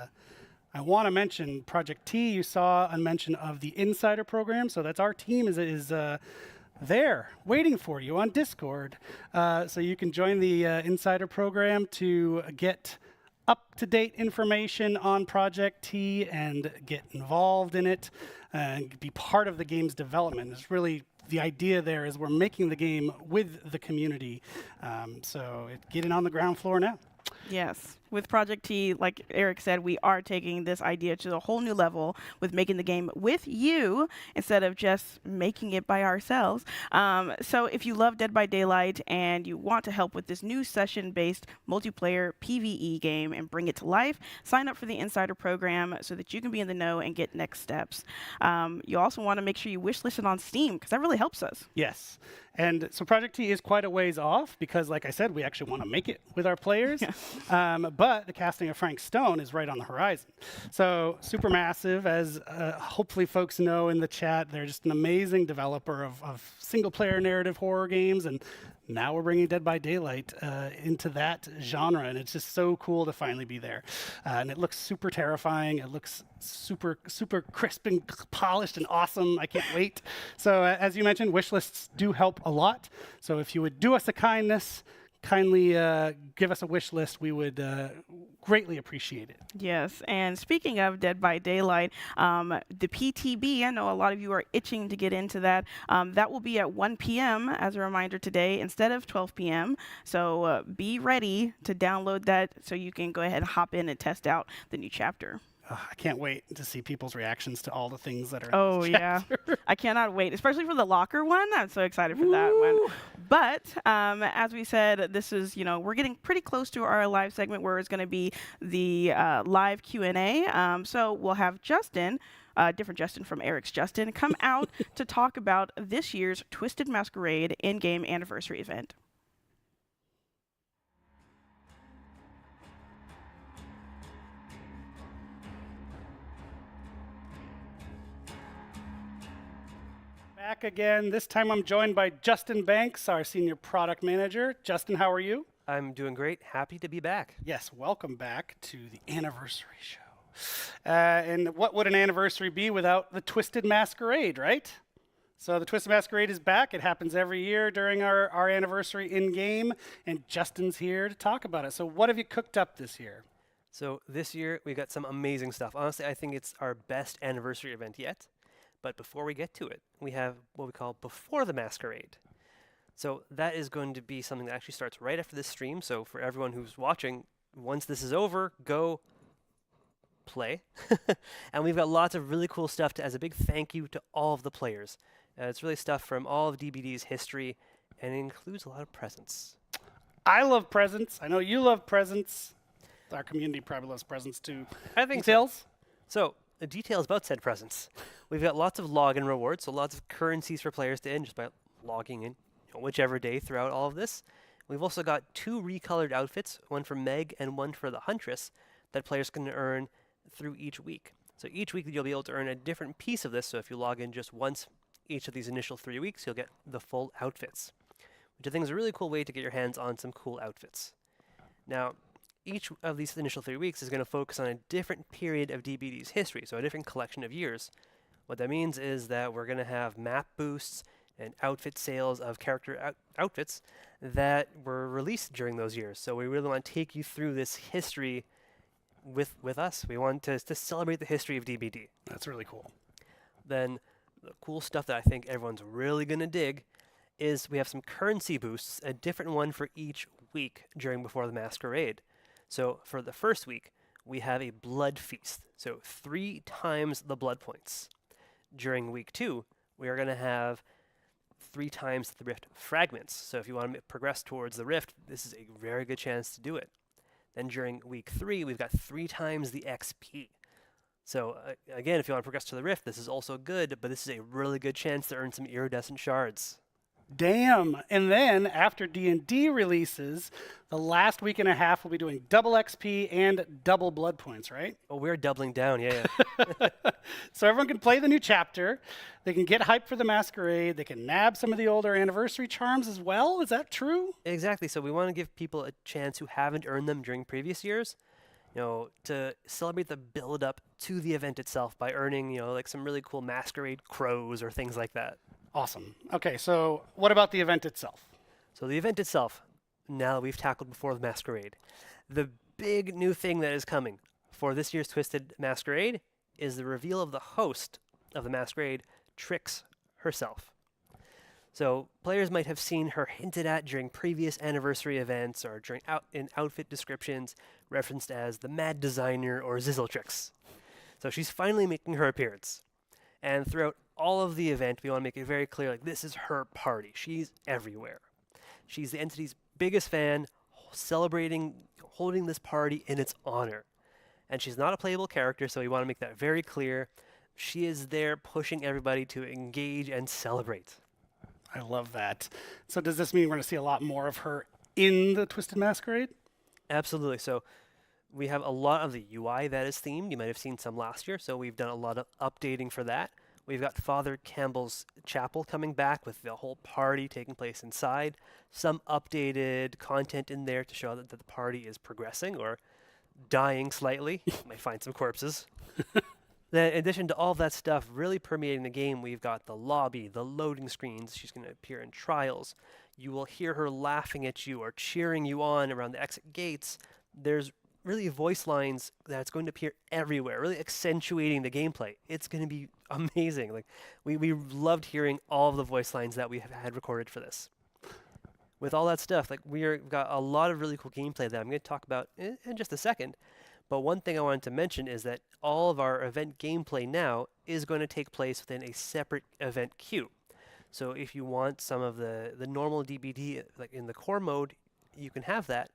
S23: I want to mention Project T. You saw a mention of the Insider program. So that's our team is there waiting for you on Discord. So you can join the Insider program to get up-to-date information on Project T and get involved in it and be part of the game's development. It's really the idea there is we're making the game with the community. So get in on the ground floor now.
S9: Yes. With Project T, like Eric said, we are taking this idea to a whole new level with making the game with you instead of just making it by ourselves. So if you love Dead by Daylight and you want to help with this new session-based multiplayer PvE game and bring it to life, sign up for the Insider program so that you can be in the know and get next steps. You also want to make sure you wishlist it on Steam because that really helps us.
S23: Yes. And so Project T is quite a ways off because, like I said, we actually want to make it with our players. But the casting of Frank Stone is right on the horizon. So Supermassive, as hopefully folks know in the chat, they're just an amazing developer of single-player narrative horror games. And now we're bringing Dead by Daylight into that genre. And it's just so cool to finally be there. And it looks super terrifying. It looks super, super crisp and polished and awesome. I can't wait. So as you mentioned, wish lists do help a lot. So if you would do us a kindness, kindly give us a wish list. We would greatly appreciate it.
S9: Yes, and speaking of Dead by Daylight, the PTB, I know a lot of you are itching to get into that. That will be at 1 p.m. as a reminder today instead of 12 p.m. So be ready to download that so you can go ahead and hop in and test out the new chapter.
S23: I can't wait to see people's reactions to all the things that are
S9: Oh,
S23: in this
S9: yeah.
S23: chapter.
S9: I cannot wait, especially for the locker one. I'm so excited for that one. But as we said, this is, we're getting pretty close to our live segment where it's going to be the live Q&A. So we'll have Justin, different Justin from Eric's Justin, come out to talk about this year's Twisted Masquerade in-game anniversary event.
S23: Back again. This time I'm joined by Justin Banks, our senior product manager. Justin, how are you?
S4: I'm doing great. Happy to be back.
S23: Yes, welcome back to the anniversary show. And what would an anniversary be without the Twisted Masquerade, right? So the Twisted Masquerade is back. It happens every year during our anniversary in-game, and Justin's here to talk about it. So what have you cooked up this year?
S4: So this year, we got some amazing stuff. Honestly, I think it's our best anniversary event yet. But before we get to it, we have what we call Before the Masquerade. So that is going to be something that actually starts right after this stream. So for everyone who's watching, once this is over, go play. And we've got lots of really cool stuff as a big thank you to all of the players. It's really stuff from all of DBD's history, and it includes a lot of presents.
S23: I love presents. I know you love presents. Our community probably loves presents too.
S4: I think
S23: Details?
S4: So the details about said presents. We've got lots of login rewards, so lots of currencies for players to earn just by logging in whichever day throughout all of this. We've also got 2 recolored outfits, one for Meg and one for the Huntress, that players can earn through each week. So each week you'll be able to earn a different piece of this, so if you log in just once each of these initial 3 weeks, you'll get the full outfits, which I think is a really cool way to get your hands on some cool outfits. Now, each of these initial 3 weeks is going to focus on a different period of DBD's history, so a different collection of years. What that means is that we're going to have map boosts and outfit sales of character outfits that were released during those years. So we really want to take you through this history with us. We want to celebrate the history of DBD.
S23: That's really cool.
S4: Then the cool stuff that I think everyone's really going to dig is we have some currency boosts, a different one for each week during Before the Masquerade. So for the first week, we have a blood feast, so 3 times the blood points. During week 2, we are going to have 3 times the rift fragments. So if you want to progress towards the rift, this is a very good chance to do it. Then during week 3, we've got 3 times the XP. So again, if you want to progress to the rift, this is also good, but this is a really good chance to earn some iridescent shards.
S23: Damn. And then after D&D releases, the last week and a half we'll be doing double XP and double blood points, right?
S4: Oh, we're doubling down, yeah.
S23: So everyone can play the new chapter. They can get hyped for the Masquerade. They can nab some of the older anniversary charms as well. Is that true?
S4: Exactly. So we want to give people a chance who haven't earned them during previous years, to celebrate the build-up to the event itself by earning, like some really cool Masquerade crows or things like that.
S23: Awesome. Okay, so what about the event itself?
S4: So the event itself, now that we've tackled Before the Masquerade, the big new thing that is coming for this year's Twisted Masquerade is the reveal of the host of the Masquerade, Trix herself. So players might have seen her hinted at during previous anniversary events or during in outfit descriptions referenced as the Mad Designer or Zizzletrix. So she's finally making her appearance. And throughout all of the event, we want to make it very clear, this is her party. She's everywhere. She's the entity's biggest fan, celebrating, holding this party in its honor. And she's not a playable character, so we want to make that very clear. She is there pushing everybody to engage and celebrate.
S23: I love that. So does this mean we're going to see a lot more of her in the Twisted Masquerade?
S4: Absolutely. So we have a lot of the UI that is themed. You might have seen some last year, so we've done a lot of updating for that. We've got Father Campbell's Chapel coming back with the whole party taking place inside. Some updated content in there to show that the party is progressing or dying slightly. You might find some corpses. Then in addition to all that stuff really permeating the game, we've got the lobby, the loading screens. She's going to appear in trials. You will hear her laughing at you or cheering you on around the exit gates. There's really voice lines that's going to appear everywhere, really accentuating the gameplay. It's going to be amazing. We loved hearing all of the voice lines that we have had recorded for this. With all that stuff, we've got a lot of really cool gameplay that I'm going to talk about in just a second. But one thing I wanted to mention is that all of our event gameplay now is going to take place within a separate event queue. So if you want some of the normal DBD, in the core mode, you can have that.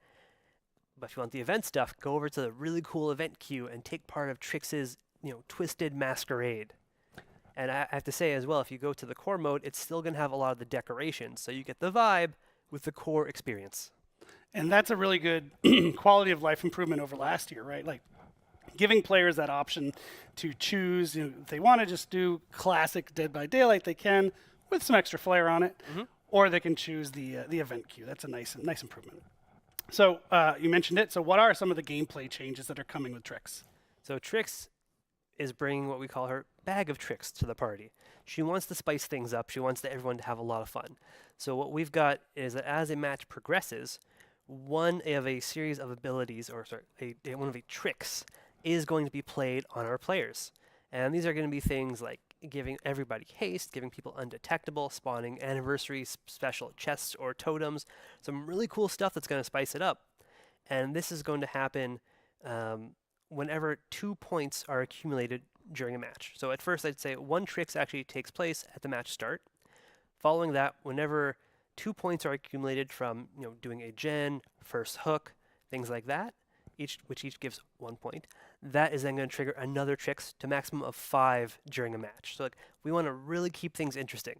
S4: But if you want the event stuff, go over to the really cool event queue and take part of Trix's, Twisted Masquerade. And I have to say as well, if you go to the core mode, it's still going to have a lot of the decorations, so you get the vibe with the core experience.
S23: And that's a really good quality of life improvement over last year, right? Giving players that option to choose, if they want to just do classic Dead by Daylight, they can, with some extra flair on it, or they can choose the event queue. That's a nice improvement. So you mentioned it. So what are some of the gameplay changes that are coming with Trix?
S4: So Trix is bringing what we call her bag of tricks to the party. She wants to spice things up. She wants everyone to have a lot of fun. So what we've got is that as a match progresses, one of a series of abilities, or sorry, one of the tricks is going to be played on our players. And these are going to be things like giving everybody haste, giving people undetectable, spawning anniversary special chests or totems, some really cool stuff that's going to spice it up. And this is going to happen whenever 2 points are accumulated during a match. So at first I'd say 1 Trix actually takes place at the match start. Following that, whenever 2 points are accumulated from doing a gen, first hook, things like that, which each gives 1 point, that is then going to trigger another Trix to maximum of 5 during a match. So we want to really keep things interesting.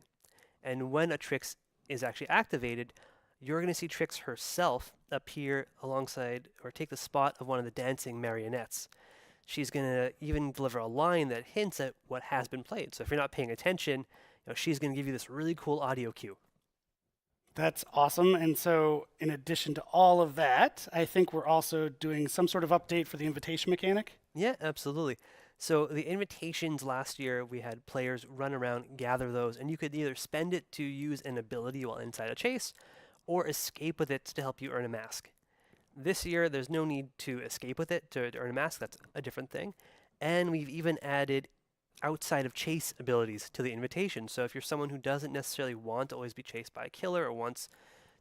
S4: And when a Trix is actually activated, you're going to see Trix herself appear alongside or take the spot of one of the dancing marionettes. She's going to even deliver a line that hints at what has been played. So if you're not paying attention, she's going to give you this really cool audio cue.
S23: That's awesome. And so in addition to all of that, I think we're also doing some sort of update for the invitation mechanic.
S4: Yeah, absolutely. So the invitations last year, we had players run around, gather those, and you could either spend it to use an ability while inside a chase, or escape with it to help you earn a mask. This year, there's no need to escape with it to earn a mask. That's a different thing. And we've even added outside of chase abilities to the invitation. So if you're someone who doesn't necessarily want to always be chased by a killer or wants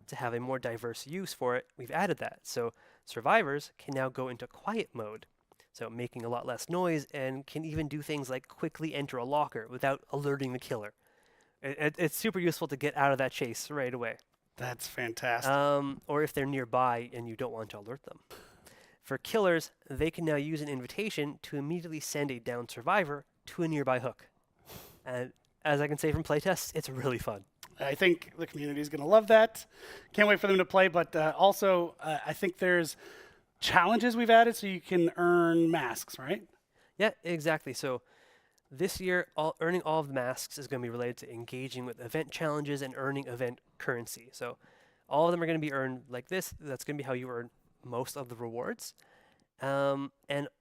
S4: to have a more diverse use for it, we've added that. So survivors can now go into quiet mode, so making a lot less noise, and can even do things like quickly enter a locker without alerting the killer. It's super useful to get out of that chase right away.
S23: That's fantastic.
S4: Or if they're nearby and you don't want to alert them. For killers, they can now use an invitation to immediately send a downed survivor to a nearby hook. And as I can say from playtests, it's really fun.
S23: I think the community is going to love that. Can't wait for them to play, but also I think there's challenges we've added so you can earn masks, right?
S4: Yeah, exactly. So this year, earning all of the masks is going to be related to engaging with event challenges and earning event currency. So all of them are going to be earned like this. That's going to be how you earn most of the rewards. And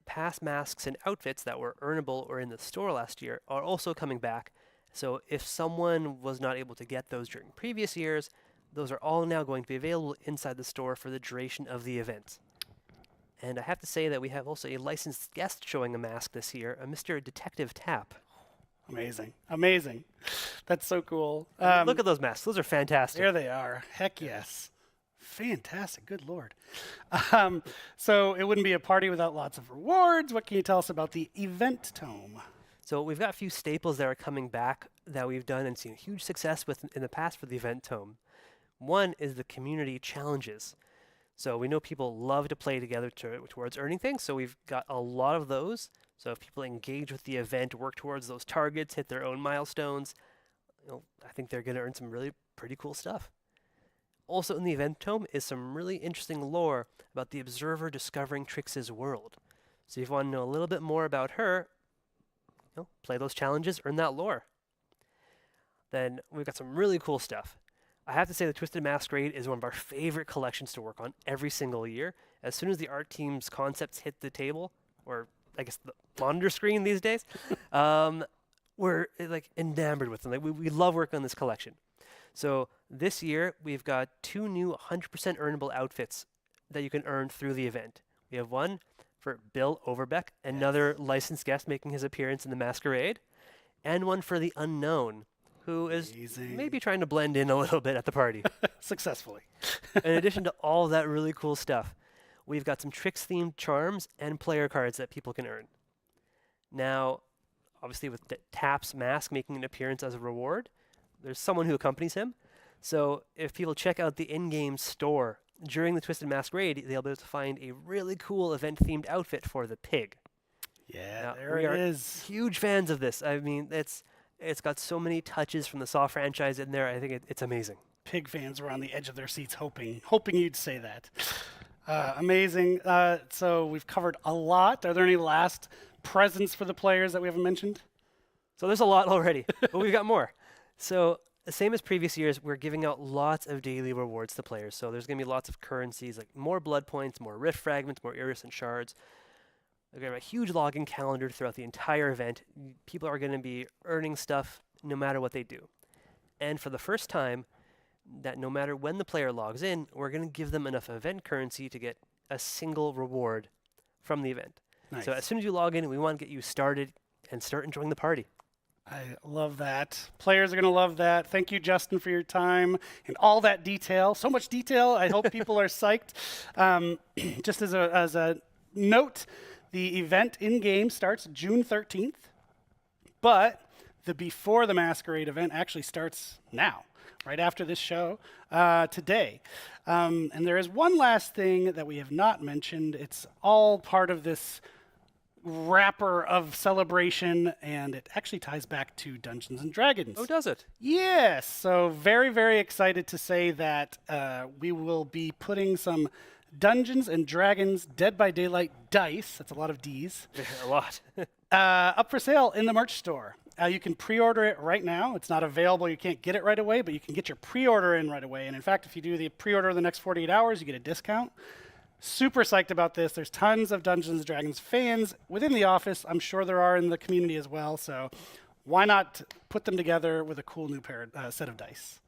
S4: past masks and outfits that were earnable or in the store last year are also coming back. So if someone was not able to get those during previous years, those are all now going to be available inside the store for the duration of the event. And I have to say that we have also a licensed guest showing a mask this year, a Mr. Detective Tap.
S23: Amazing. Amazing. That's so cool.
S4: Look at those masks. Those are fantastic.
S23: There they are. Heck yes. Fantastic. Good Lord. So it wouldn't be a party without lots of rewards. What can you tell us about the event tome?
S4: So we've got a few staples that are coming back that we've done and seen huge success with in the past for the event tome. One is the community challenges. So we know people love to play together towards earning things, so we've got a lot of those. So if people engage with the event, work towards those targets, hit their own milestones, I think they're going to earn some really pretty cool stuff. Also in the event tome is some really interesting lore about the observer discovering Trix's world. So if you want to know a little bit more about her, play those challenges, earn that lore. Then we've got some really cool stuff. I have to say the Twisted Masquerade is one of our favorite collections to work on every single year. As soon as the art team's concepts hit the table, or I guess the monitor screen these days, we're enamored with them. We love working on this collection. So this year we've got 2 new 100% earnable outfits that you can earn through the event. We have one for Bill Overbeck, another licensed guest making his appearance in the Masquerade, and one for the Unknown, who is maybe trying to blend in a little bit at the party.
S23: Successfully.
S4: In addition to all that really cool stuff, we've got some Trix-themed charms and player cards that people can earn. Now, obviously with Tap's mask making an appearance as a reward, there's someone who accompanies him. So if people check out the in-game store during the Twisted Masquerade, they'll be able to find a really cool event-themed outfit for the pig.
S23: Yeah,
S4: now,
S23: there
S4: we
S23: it
S4: are
S23: is.
S4: Huge fans of this. I mean, it's got so many touches from the Saw franchise in there. I think it's amazing.
S23: Pig fans were on the edge of their seats hoping you'd say that. Amazing. So we've covered a lot. Are there any last presents for the players that we haven't mentioned?
S4: So there's a lot already, but we've got more. So Same as previous years, we're giving out lots of daily rewards to players. So there's going to be lots of currencies, like more blood points, more rift fragments, more iridescent shards. We're going to have a huge login calendar throughout the entire event. People are going to be earning stuff no matter what they do. And for the first time, that no matter when the player logs in, we're going to give them enough event currency to get a single reward from the event.
S23: Nice.
S4: So as soon as you log in, we want to get you started and start enjoying the party.
S23: I love that. Players are going to love that. Thank you, Justin, for your time and all that detail. So much detail. I hope people are psyched. Just as a note, the event in-game starts June 13th, but the Before the Masquerade event actually starts now, right after this show, today. And there is one last thing that we have not mentioned. It's all part of this wrapper of celebration, and it actually ties back to Dungeons and Dragons.
S4: Oh, does it?
S23: Yes. So very, very excited to say that we will be putting some Dungeons and Dragons Dead by Daylight dice, that's a lot of Ds,
S4: A lot.
S23: up for sale in the merch store. You can pre-order it right now. It's not available. You can't get it right away, but you can get your pre-order in right away. And in fact, if you do the pre-order in the next 48 hours, you get a discount. Super psyched about this. There's tons of Dungeons & Dragons fans within the office. I'm sure there are in the community as well. So why not put them together with a cool new set of dice?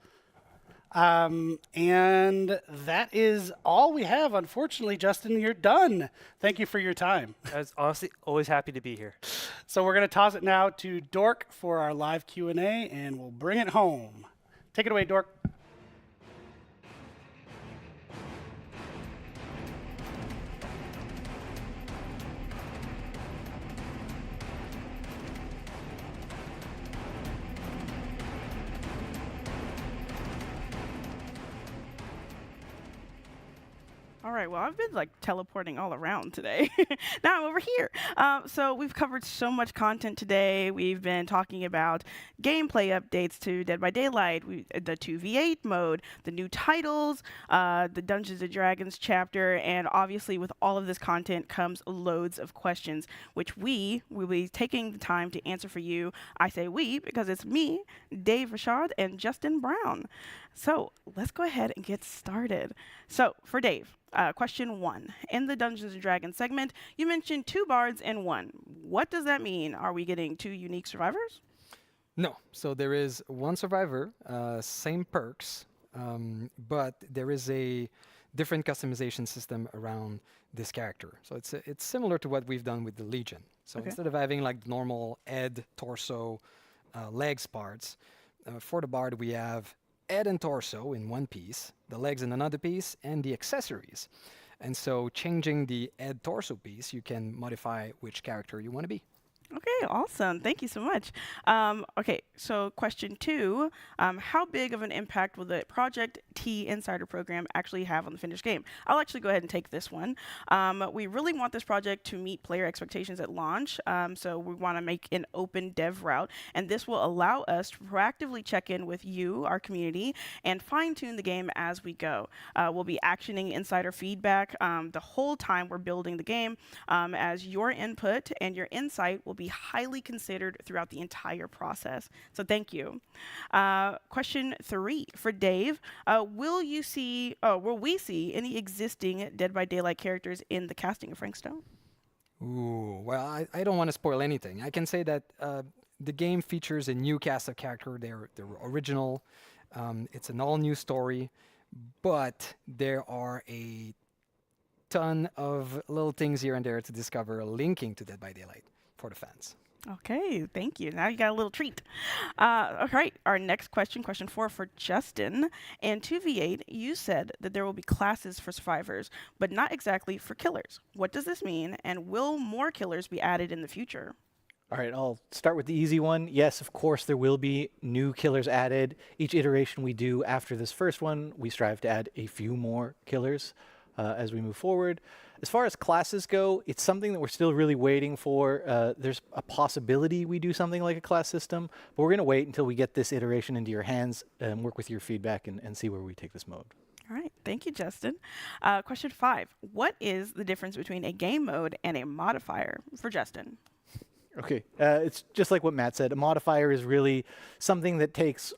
S23: And that is all we have. Unfortunately, Justin, you're done. Thank you for your time.
S4: I was honestly always happy to be here.
S23: So we're going to toss it now to Dork for our live Q&A, and we'll bring it home. Take it away, Dork.
S20: All right, well, I've been like teleporting all around today. Now I'm over here. So we've covered so much content today. We've been talking about gameplay updates to Dead by Daylight, the 2v8 mode, the new titles, the Dungeons & Dragons chapter, and obviously with all of this content comes loads of questions, which we will be taking the time to answer for you. I say we because it's me, Dave Richard, and Justin Brown. So let's go ahead and get started. So for Dave, question 1. In the Dungeons & Dragons segment, you mentioned 2 bards and 1. What does that mean? Are we getting 2 unique survivors?
S1: No. So there is 1 survivor, same perks, but there is a different customization system around this character. So it's similar to what we've done with the Legion. So instead of having like normal head, torso, legs parts, for the bard we have head and torso in one piece, the legs in another piece, and the accessories. And so changing the head torso piece, you can modify which character you want to be.
S20: Okay, awesome. Thank you so much. Okay, so question 2, how big of an impact will the Project T Insider program actually have on the finished game? I'll actually go ahead and take this one. We really want this project to meet player expectations at launch, so we want to make an open dev route, and this will allow us to proactively check in with you, our community, and fine-tune the game as we go. We'll be actioning insider feedback the whole time we're building the game, as your input and your insight will be highly considered throughout the entire process. So thank you. Question 3 for Dave. Will we see any existing Dead by Daylight characters in the casting of Frank Stone?
S1: Ooh, well, I don't want to spoil anything. I can say that the game features a new cast of characters. They're original. It's an all-new story, but there are a ton of little things here and there to discover linking to Dead by Daylight for the fans.
S20: Okay, thank you. Now you got a little treat. All right, our next question, question 4 for Justin. In 2v8, you said that there will be classes for survivors, but not exactly for killers. What does this mean, and will more killers be added in the future?
S10: All right, I'll start with the easy one. Yes, of course, there will be new killers added. Each iteration we do after this first one, we strive to add a few more killers as we move forward. As far as classes go, it's something that we're still really waiting for. There's a possibility we do something like a class system, but we're going to wait until we get this iteration into your hands and work with your feedback and see where we take this mode.
S20: All right, thank you, Justin. Question 5. What is the difference between a game mode and a modifier for Justin?
S10: Okay, it's just like what Matt said. A modifier is really something that takes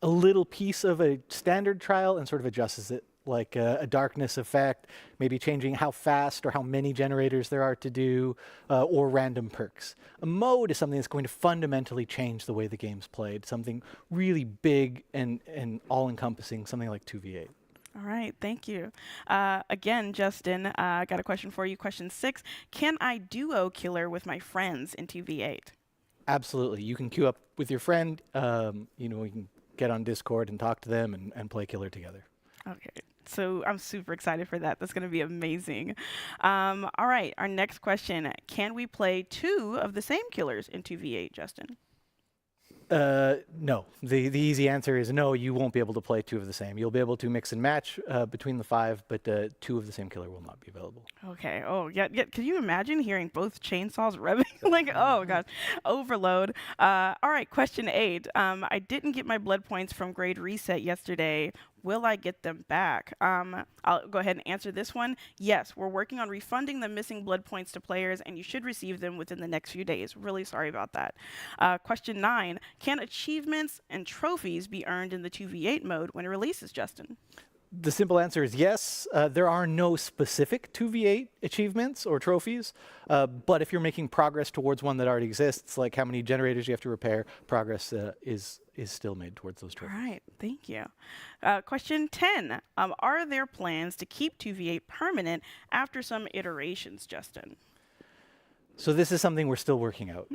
S10: a little piece of a standard trial and sort of adjusts it, like a darkness effect, maybe changing how fast or how many generators there are to do, or random perks. A mode is something that's going to fundamentally change the way the game's played, something really big and all-encompassing, something like 2v8.
S9: All right, thank you. Again, Justin, I got a question for you. Question 6, can I duo killer with my friends in 2v8?
S10: Absolutely. You can queue up with your friend. You know, you can get on Discord and talk to them and play killer together.
S9: Okay, so I'm super excited for that. That's going to be amazing. All right, our next question. Can we play 2 of the same killers in 2v8, Justin?
S10: No. The easy answer is no, you won't be able to play 2 of the same. You'll be able to mix and match between the 5, but 2 of the same killer will not be available.
S9: Okay. Oh, yeah. Can you imagine hearing both chainsaws revving? Like, oh, gosh. Overload. All right, question 8. I didn't get my blood points from grade reset yesterday. Will I get them back? I'll go ahead and answer this one. Yes, we're working on refunding the missing blood points to players, and you should receive them within the next few days. Really sorry about that. Question 9, can achievements and trophies be earned in the 2v8 mode when it releases, Justin?
S10: The simple answer is yes. There are no specific 2v8 achievements or trophies, but if you're making progress towards one that already exists, like how many generators you have to repair, progress is still made towards those trophies.
S9: All right, thank you. Question 10, are there plans to keep 2v8 permanent after some iterations, Justin?
S10: So this is something we're still working out,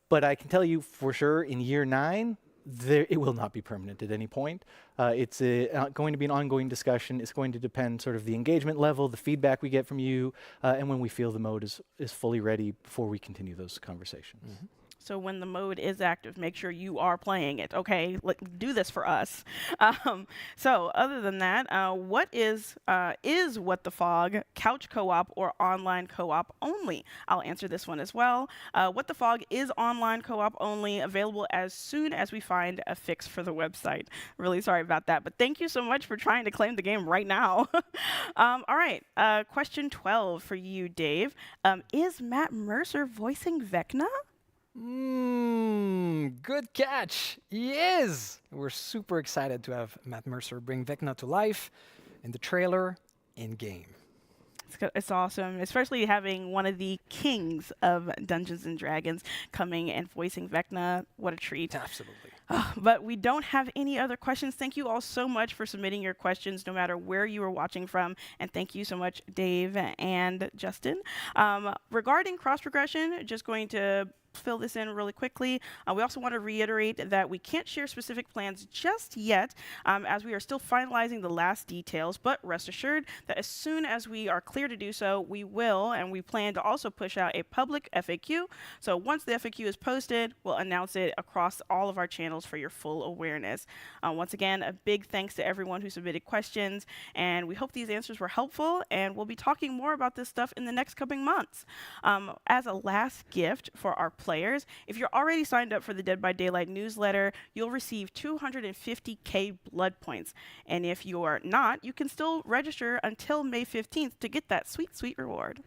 S10: but I can tell you for sure in year 9, it will not be permanent at any point. It's going to be an ongoing discussion. It's going to depend sort of the engagement level, the feedback we get from you, and when we feel the mode is fully ready before we continue those conversations.
S9: Mm-hmm. So when the mode is active, make sure you are playing it, okay? Do this for us. So other than that, what is What the Fog couch co-op or online co-op only? I'll answer this one as well. What the Fog is online co-op only, available as soon as we find a fix for the website. Really sorry about that, but thank you so much for trying to claim the game right now. All right, question 12 for you, Dave. Is Matt Mercer voicing Vecna?
S1: Good catch. He is. We're super excited to have Matt Mercer bring Vecna to life in the trailer, in-game.
S9: It's awesome, especially having one of the kings of Dungeons & Dragons coming and voicing Vecna. What a treat.
S1: Absolutely.
S9: But we don't have any other questions. Thank you all so much for submitting your questions, no matter where you are watching from. And thank you so much, Dave and Justin. Regarding cross-progression, just going to fill this in really quickly. We also want to reiterate that we can't share specific plans just yet, as we are still finalizing the last details, but rest assured that as soon as we are clear to do so, we will, and we plan to also push out a public FAQ. So once the FAQ is posted, we'll announce it across all of our channels for your full awareness. Once again, a big thanks to everyone who submitted questions, and we hope these answers were helpful, and we'll be talking more about this stuff in the next coming months. As a last gift for our players, if you're already signed up for the Dead by Daylight newsletter, you'll receive 250k blood points. And if you are not, you can still register until May 15th to get that sweet, sweet reward.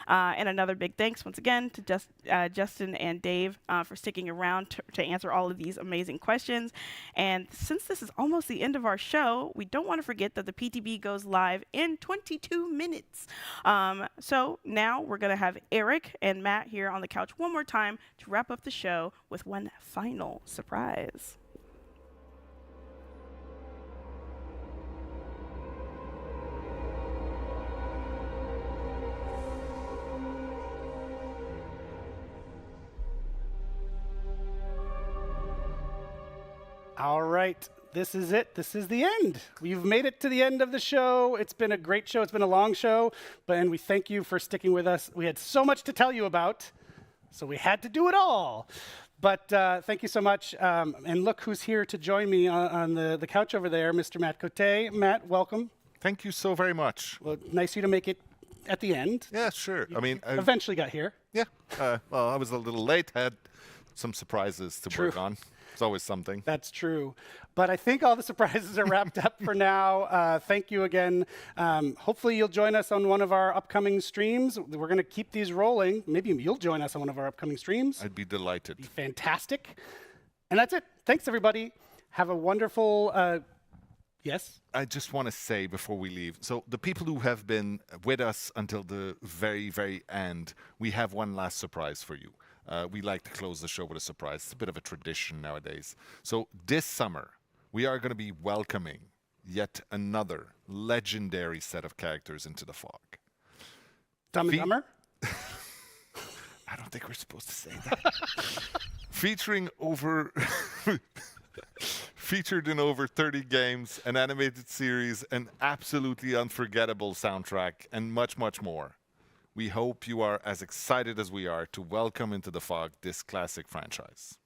S9: And another big thanks once again to Justin and Dave for sticking around to answer all of these amazing questions. And since this is almost the end of our show, we don't want to forget that the PTB goes live in 22 minutes. So now we're going to have Eric and Matt here on the couch one more time to wrap up the show with one final surprise.
S23: All right, this is it. This is the end. We've made it to the end of the show. It's been a great show. It's been a long show, and we thank you for sticking with us. We had so much to tell you about, so we had to do it all. But thank you so much. And look who's here to join me on the couch over there, Mr. Matt Cote. Matt, welcome.
S14: Thank you so very much.
S23: Well, nice of you to make it at the end.
S14: Yeah, sure.
S23: I mean, eventually got here.
S14: Yeah. Well, I was a little late. Had some surprises to work on. It's always something.
S23: That's true. But I think all the surprises are wrapped up for now. Thank you again. Hopefully you'll join us on one of our upcoming streams. We're going to keep these rolling. Maybe you'll join us on one of our upcoming streams.
S14: I'd be delighted.
S23: Be fantastic. And that's it. Thanks, everybody. Have a wonderful. Yes?
S14: I just want to say before we leave, so the people who have been with us until the very, very end, we have one last surprise for you. We like to close the show with a surprise. It's a bit of a tradition nowadays. So this summer, we are going to be welcoming yet another legendary set of characters into the fog.
S23: Dumb and Dumber?
S14: I don't think we're supposed to say that. Featured in over 30 games, an animated series, an absolutely unforgettable soundtrack, and much, much more. We hope you are as excited as we are to welcome into the fog this classic franchise.